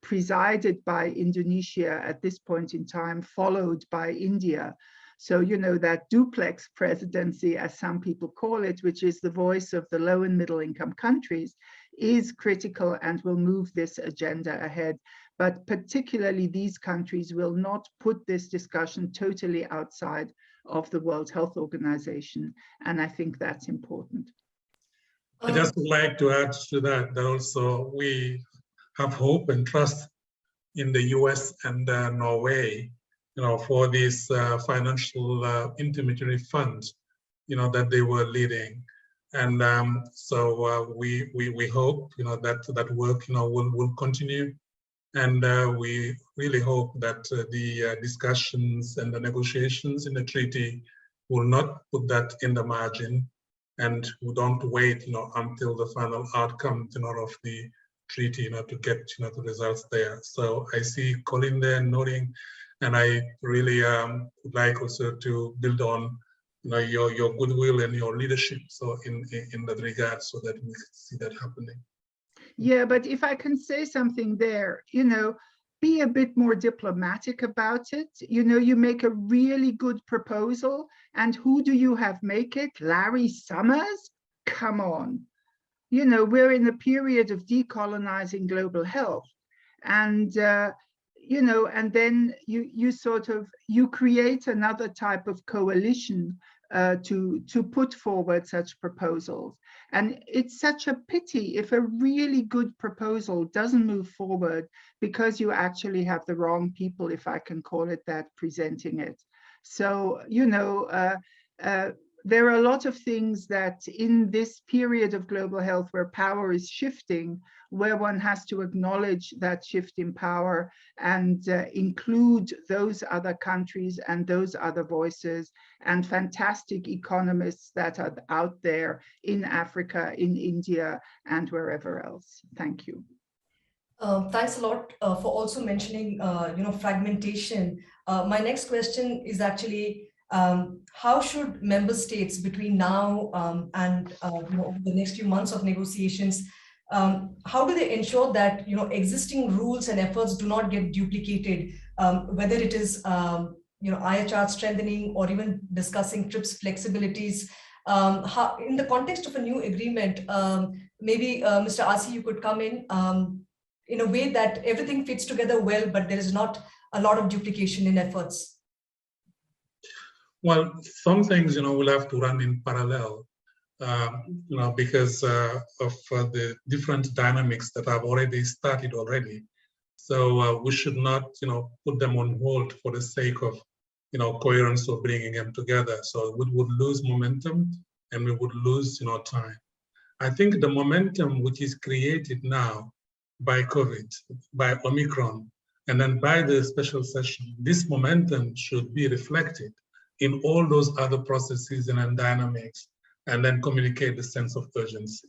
presided by Indonesia at this point in time, followed by India. So, that duplex presidency, as some people call it, which is the voice of the low and middle income countries, is critical and will move this agenda ahead. But particularly these countries will not put this discussion totally outside of the World Health Organization. And I think that's important. I just would like to add to that also we have hope and trust in the US and Norway, for these financial intermediary funds, that they were leading. And so we hope, that work, will continue. And we really hope that the discussions and the negotiations in the treaty will not put that in the margin, and we don't wait, until the final outcome, of the treaty, to get, the results there. So I see Colin there nodding, and I really would like also to build on, your goodwill and your leadership. So in that regard, so that we see that happening. Yeah, but if I can say something there, be a bit more diplomatic about it. You make a really good proposal, and who do you have make it? Larry Summers? Come on. We're in a period of decolonizing global health. And, and then you create another type of coalition to put forward such proposals. And it's such a pity if a really good proposal doesn't move forward because you actually have the wrong people, if I can call it that, presenting it. So, there are a lot of things that in this period of global health where power is shifting, where one has to acknowledge that shift in power and include those other countries and those other voices and fantastic economists that are out there in Africa, in India, and wherever else. Thank you. Thanks a lot for also mentioning, fragmentation. My next question is actually, how should member states between now and over the next few months of negotiations, how do they ensure that existing rules and efforts do not get duplicated, whether it is IHR strengthening or even discussing TRIPS flexibilities. In the context of a new agreement, maybe Mr. Asi, you could come in a way that everything fits together well, but there is not a lot of duplication in efforts. Well, some things, will have to run in parallel, because of the different dynamics that have already started already. So we should not, put them on hold for the sake of, coherence or bringing them together. So we would lose momentum and we would lose, time. I think the momentum which is created now by COVID, by Omicron, and then by the special session, this momentum should be reflected in all those other processes and dynamics, and then communicate the sense of urgency.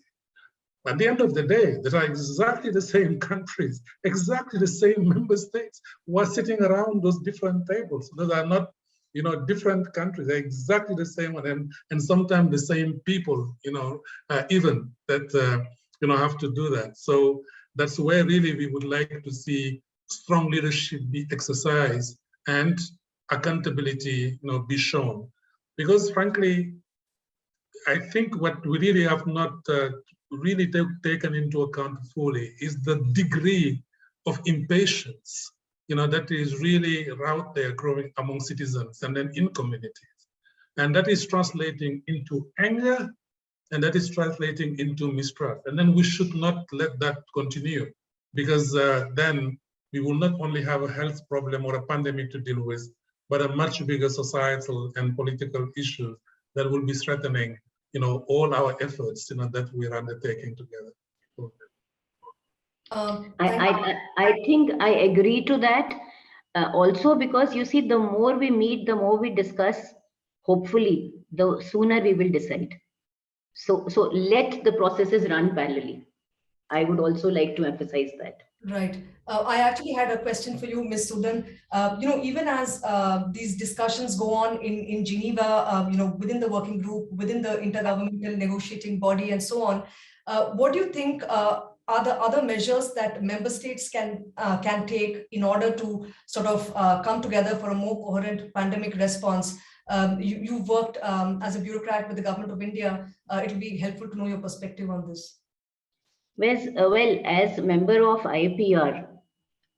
At the end of the day, there are exactly the same countries, exactly the same member states who are sitting around those different tables. Those are not, different countries. They're exactly the same one, and sometimes the same people, even that, have to do that. So that's where really we would like to see strong leadership be exercised and accountability, be shown. Because frankly, I think what we really have not really taken into account fully is the degree of impatience, that is really out there growing among citizens and then in communities. And that is translating into anger, and that is translating into mistrust. And then we should not let that continue, because then we will not only have a health problem or a pandemic to deal with, but a much bigger societal and political issue that will be threatening, all our efforts, that we're undertaking together. I think I agree to that. Also, because you see, the more we meet, the more we discuss, hopefully, the sooner we will decide. So let the processes run parallelly. I would also like to emphasize that. Right. I actually had a question for you, Ms. Sudan. Even as these discussions go on in Geneva, within the working group, within the intergovernmental negotiating body and so on, what do you think are the other measures that member states can take in order to sort of come together for a more coherent pandemic response? You've worked as a bureaucrat with the government of India. It will be helpful to know your perspective on this. Well, as a member of IPR,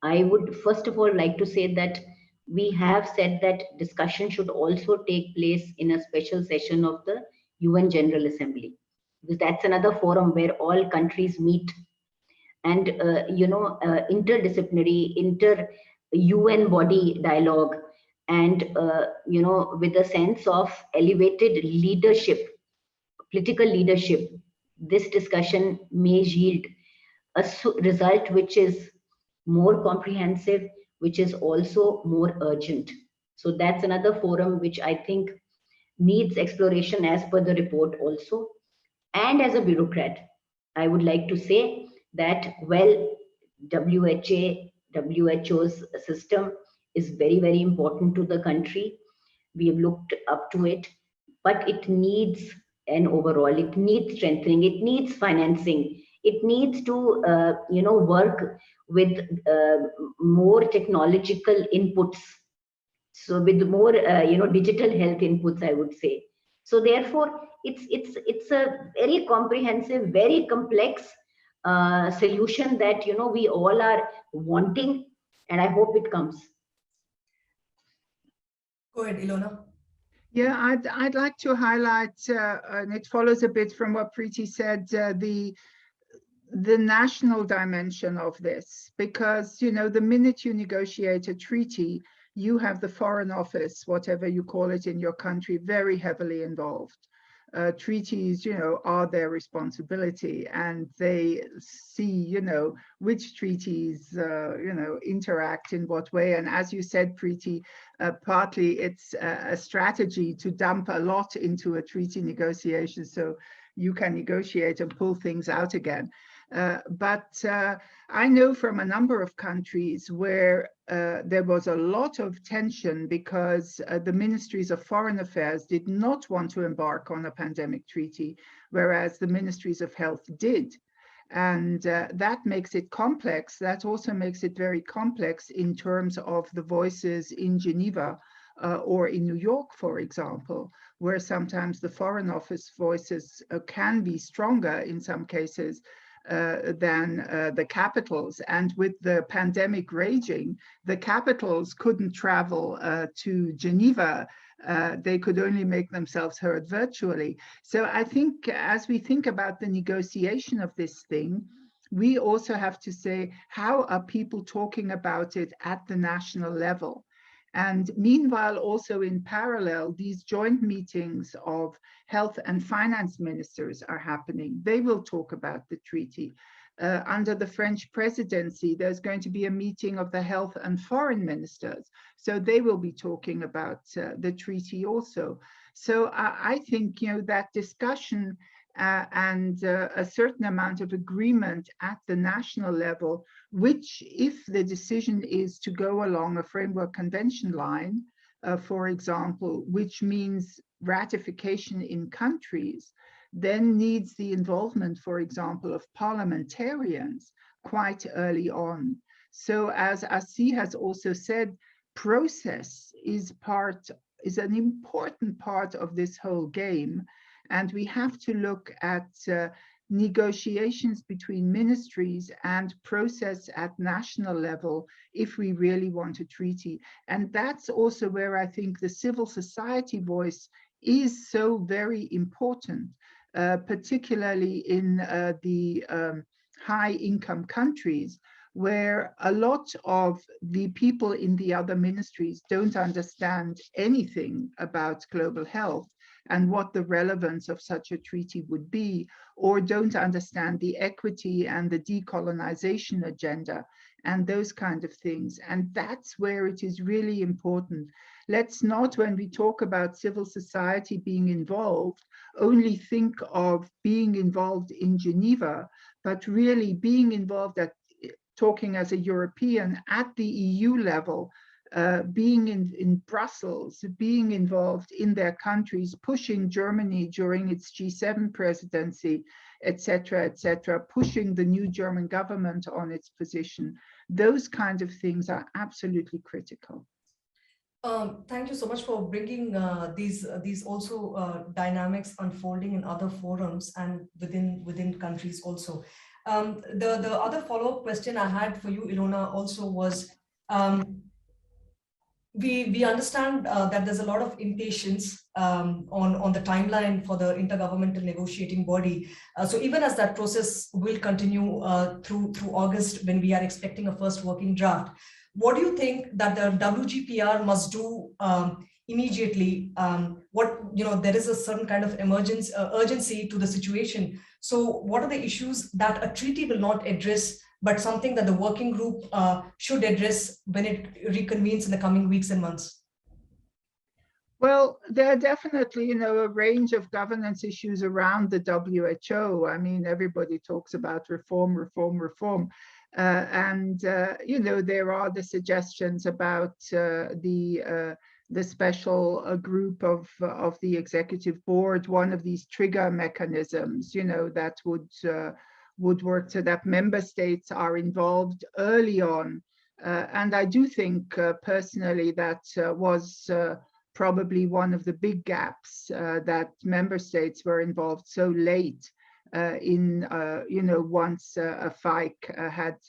I would first of all like to say that we have said that discussion should also take place in a special session of the UN General Assembly, because that's another forum where all countries meet, and interdisciplinary, inter-UN body dialogue, and with a sense of elevated leadership, political leadership, this discussion may yield a result which is more comprehensive, which is also more urgent. So that's another forum which I think needs exploration as per the report also. And as a bureaucrat, I would like to say that, well, WHO's system is very, very important to the country. We have looked up to it, but it needs an overall, it needs strengthening, it needs financing, it needs to work with more technological inputs, so with more digital health inputs, I would say. So therefore it's a very comprehensive, very complex solution that we all are wanting, and I hope it comes. Go ahead, Ilona. Yeah, I'd like to highlight, and it follows a bit from what Preeti said, the national dimension of this, because the minute you negotiate a treaty, you have the Foreign Office, whatever you call it in your country, very heavily involved. Treaties, are their responsibility, and they see, which treaties, interact in what way. And as you said, Preeti, partly it's a strategy to dump a lot into a treaty negotiation so you can negotiate and pull things out again. But I know from a number of countries where there was a lot of tension because the ministries of foreign affairs did not want to embark on a pandemic treaty, whereas the ministries of health did. And that makes it complex. That also makes it very complex in terms of the voices in Geneva or in New York, for example, where sometimes the Foreign Office voices can be stronger in some cases than the capitals. And with the pandemic raging, the capitals couldn't travel to Geneva. They could only make themselves heard virtually. So I think as we think about the negotiation of this thing, we also have to say, how are people talking about it at the national level? And meanwhile, also in parallel, these joint meetings of health and finance ministers are happening. They will talk about the treaty. Under the French presidency, there's going to be a meeting of the health and foreign ministers. So they will be talking about the treaty also. So I think, that discussion and a certain amount of agreement at the national level, which if the decision is to go along a framework convention line, for example, which means ratification in countries, then needs the involvement, for example, of parliamentarians quite early on. So as Asi has also said, process is an important part of this whole game. And we have to look at negotiations between ministries and process at national level if we really want a treaty. And that's also where I think the civil society voice is so very important, particularly in the high income countries, where a lot of the people in the other ministries don't understand anything about global health and what the relevance of such a treaty would be, or don't understand the equity and the decolonization agenda and those kind of things. And that's where it is really important. Let's not, when we talk about civil society being involved, only think of being involved in Geneva, but really being involved at talking as a European at the EU level, being in Brussels, being involved in their countries, pushing Germany during its G7 presidency, etc., pushing the new German government on its position. Those kind of things are absolutely critical. Thank you so much for bringing these also dynamics unfolding in other forums and within countries also. The other follow-up question I had for you, Ilona, also was, we understand that there's a lot of impatience on the timeline for the intergovernmental negotiating body. So even as that process will continue through August, when we are expecting a first working draft, what do you think that the WGPR must do immediately? There is a certain kind of urgency to the situation. So what are the issues that a treaty will not address, but something that the working group should address when it reconvenes in the coming weeks and months? Well, there are definitely, a range of governance issues around the WHO. I mean, everybody talks about reform. There are the suggestions about the special group of the executive board, one of these trigger mechanisms, that would work so that member states are involved early on. And I do think personally that was probably one of the big gaps, that member states were involved so late once a FIC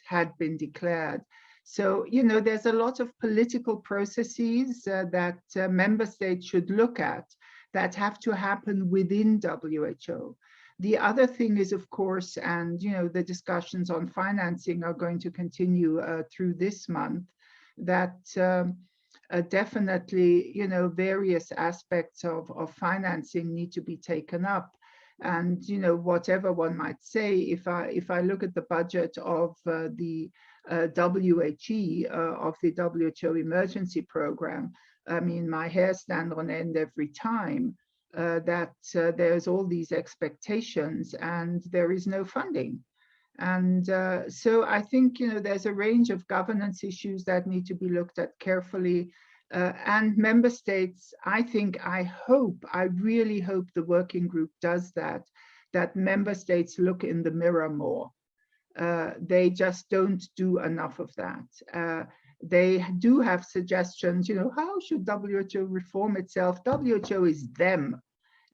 had been declared. So, there's a lot of political processes that member states should look at that have to happen within WHO. The other thing is, of course, and the discussions on financing are going to continue through this month, that definitely, various aspects of financing need to be taken up. And whatever one might say, if I look at the budget of the WHE, of the WHO emergency program, I mean, my hair stands on end every time that there's all these expectations and there is no funding. And so I think, there's a range of governance issues that need to be looked at carefully. And member states, I really hope the working group does that member states look in the mirror more. They just don't do enough of that. they do have suggestions, how should WHO reform itself? WHO is them.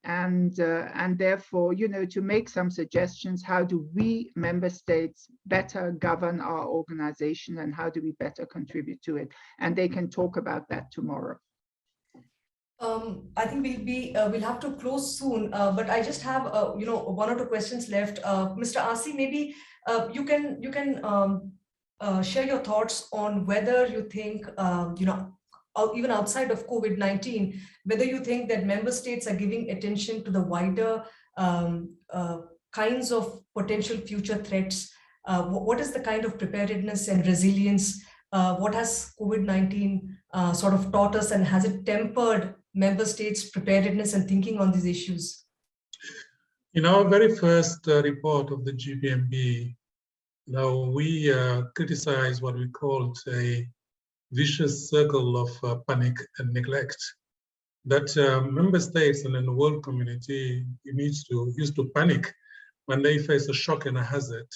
And therefore, to make some suggestions, how do we member states better govern our organization and how do we better contribute to it? And they can talk about that tomorrow. I think we'll have to close soon, but I just have one or two questions left. Mr. Asi, maybe you can share your thoughts on whether you think even outside of COVID-19, whether you think that member states are giving attention to the wider kinds of potential future threats. What is the kind of preparedness and resilience? What has COVID-19 sort of taught us, and has it tempered member states' preparedness and thinking on these issues? In our very first report of the GPMB, we criticized what we called a vicious circle of panic and neglect that member states and then the world community used to panic when they face a shock and a hazard,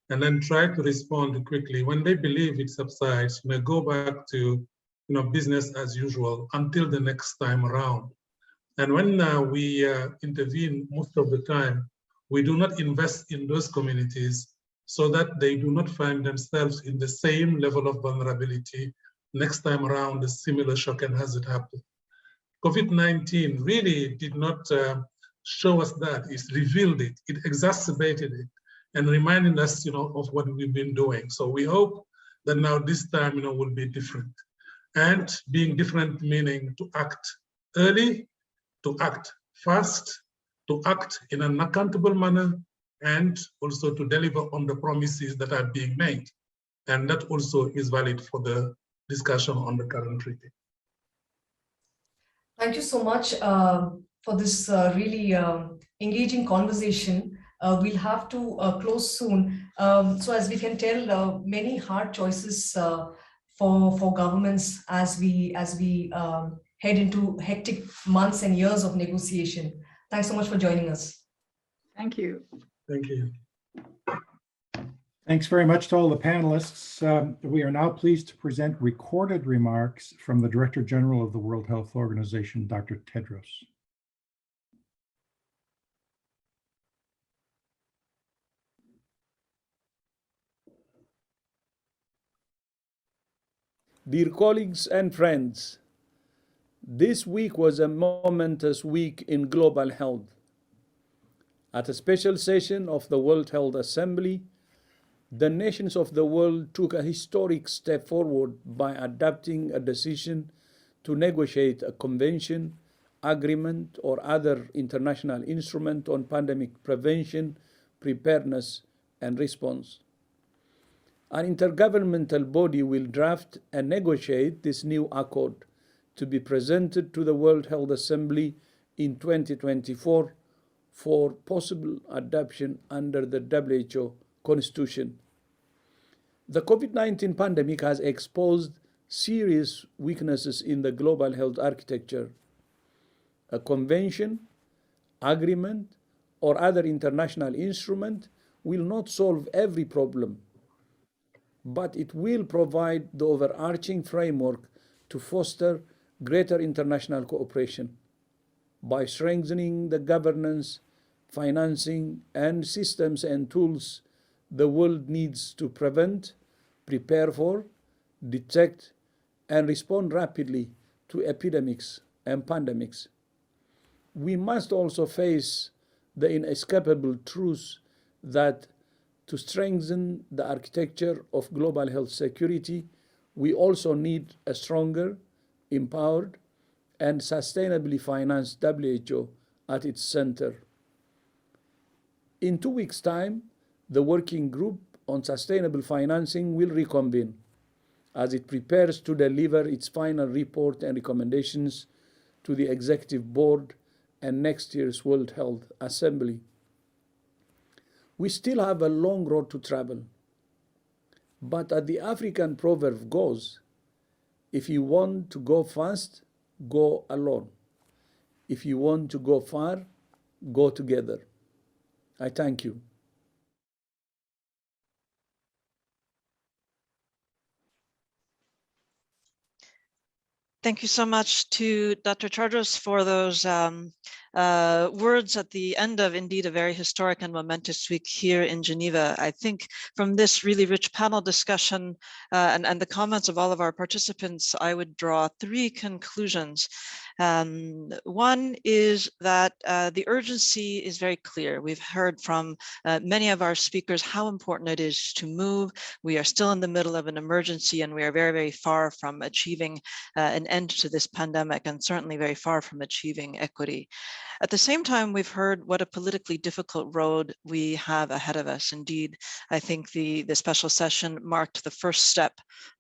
and then try to respond quickly. When they believe it subsides, go back to business as usual until the next time around. And when we intervene, most of the time, we do not invest in those communities so that they do not find themselves in the same level of vulnerability next time around a similar shock and hazard happen. COVID-19 really did not show us that. It revealed it, it exacerbated it, and reminding us of what we've been doing. So we hope that now this time will be different. And being different meaning to act early, to act fast, to act in an accountable manner, and also to deliver on the promises that are being made. And that also is valid for the discussion on the current treaty. Thank you so much for this really engaging conversation. We'll have to close soon. So as we can tell, many hard choices for governments as we head into hectic months and years of negotiation. Thanks so much for joining us. Thank you. Thank you. Thanks very much to all the panelists. We are now pleased to present recorded remarks from the Director General of the World Health Organization, Dr. Tedros. Dear colleagues and friends, this week was a momentous week in global health. At a special session of the World Health Assembly, the nations of the world took a historic step forward by adopting a decision to negotiate a convention, agreement, or other international instrument on pandemic prevention, preparedness, and response. An intergovernmental body will draft and negotiate this new accord to be presented to the World Health Assembly in 2024 for possible adoption under the WHO Constitution. The COVID-19 pandemic has exposed serious weaknesses in the global health architecture. A convention, agreement, or other international instrument will not solve every problem, but it will provide the overarching framework to foster greater international cooperation. By strengthening the governance, financing, and systems and tools the world needs to prevent, prepare for, detect, and respond rapidly to epidemics and pandemics. We must also face the inescapable truth that to strengthen the architecture of global health security, we also need a stronger, empowered, and sustainably financed WHO at its center. In 2 weeks' time, the Working Group on Sustainable Financing will reconvene as it prepares to deliver its final report and recommendations to the Executive Board and next year's World Health Assembly. We still have a long road to travel, but as the African proverb goes, if you want to go fast, go alone. If you want to go far, go together. I thank you. Thank you so much to Dr. Chardos for those words at the end of indeed a very historic and momentous week here in Geneva. I think from this really rich panel discussion and the comments of all of our participants, I would draw three conclusions. One is that the urgency is very clear. We've heard from many of our speakers how important it is to move. We are still in the middle of an emergency, and we are very, very far from achieving an end to this pandemic, and certainly very far from achieving equity. At the same time, we've heard what a politically difficult road we have ahead of us. Indeed, I think the special session marked the first step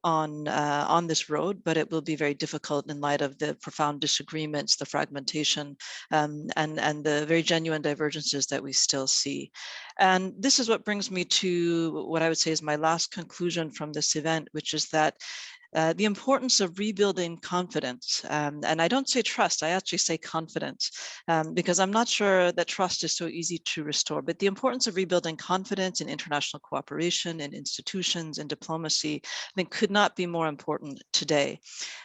on this road, but it will be very difficult in light of the profound disagreements, the fragmentation, and the very genuine divergences that we still see. And this is what brings me to what I would say is my last conclusion from this event, which is that the importance of rebuilding confidence. And I don't say trust, I actually say confidence, because I'm not sure that trust is so easy to restore, but the importance of rebuilding confidence in international cooperation, in institutions, and diplomacy, I think could not be more important today.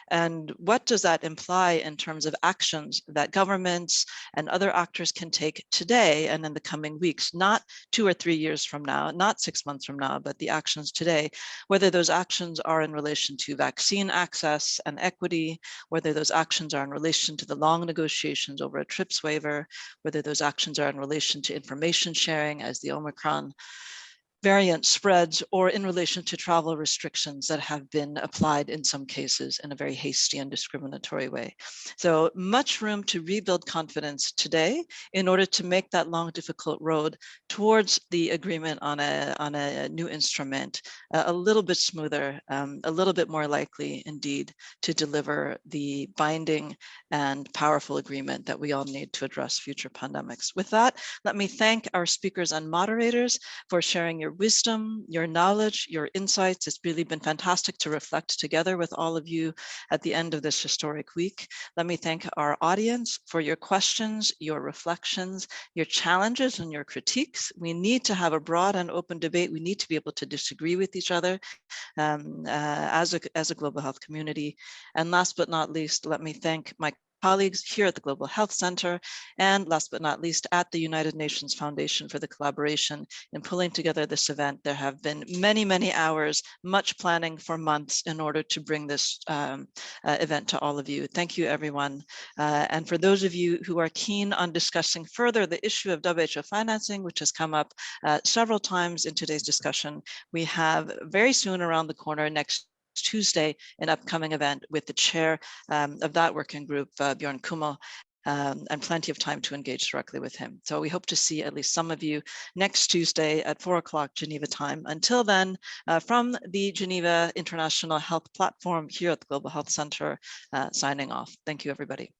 And what does that imply in terms of actions that governments and other actors can take today and in the coming weeks, not 2 or 3 years from now, not 6 months from now, but the actions today, whether those actions are in relation to vaccine access and equity, whether those actions are in relation to the long negotiations over a TRIPS waiver, whether those actions are in relation to information sharing as the Omicron variant spreads, or in relation to travel restrictions that have been applied in some cases in a very hasty and discriminatory way. So much room to rebuild confidence today in order to make that long, difficult road towards the agreement on a new instrument a little bit smoother, a little bit more likely indeed to deliver the binding and powerful agreement that we all need to address future pandemics. With that, let me thank our speakers and moderators for sharing your wisdom, your knowledge, your insights. It's really been fantastic to reflect together with all of you at the end of this historic week. Let me thank our audience for your questions, your reflections, your challenges, and your critiques. We need to have a broad and open debate. We need to be able to disagree with each other as a global health community. And last but not least, let me thank my colleagues here at the Global Health Center, and last but not least, at the United Nations Foundation for the collaboration in pulling together this event. There have been many, many hours, much planning for months in order to bring this event to all of you. Thank you, everyone. And for those of you who are keen on discussing further the issue of WHO financing, which has come up several times in today's discussion, we have very soon around the corner next Tuesday, an upcoming event with the chair of that working group, Bjorn Kummel, and plenty of time to engage directly with him. So we hope to see at least some of you next Tuesday at 4 o'clock Geneva time. Until then, from the Geneva International Health Platform here at the Global Health Center, signing off. Thank you, everybody.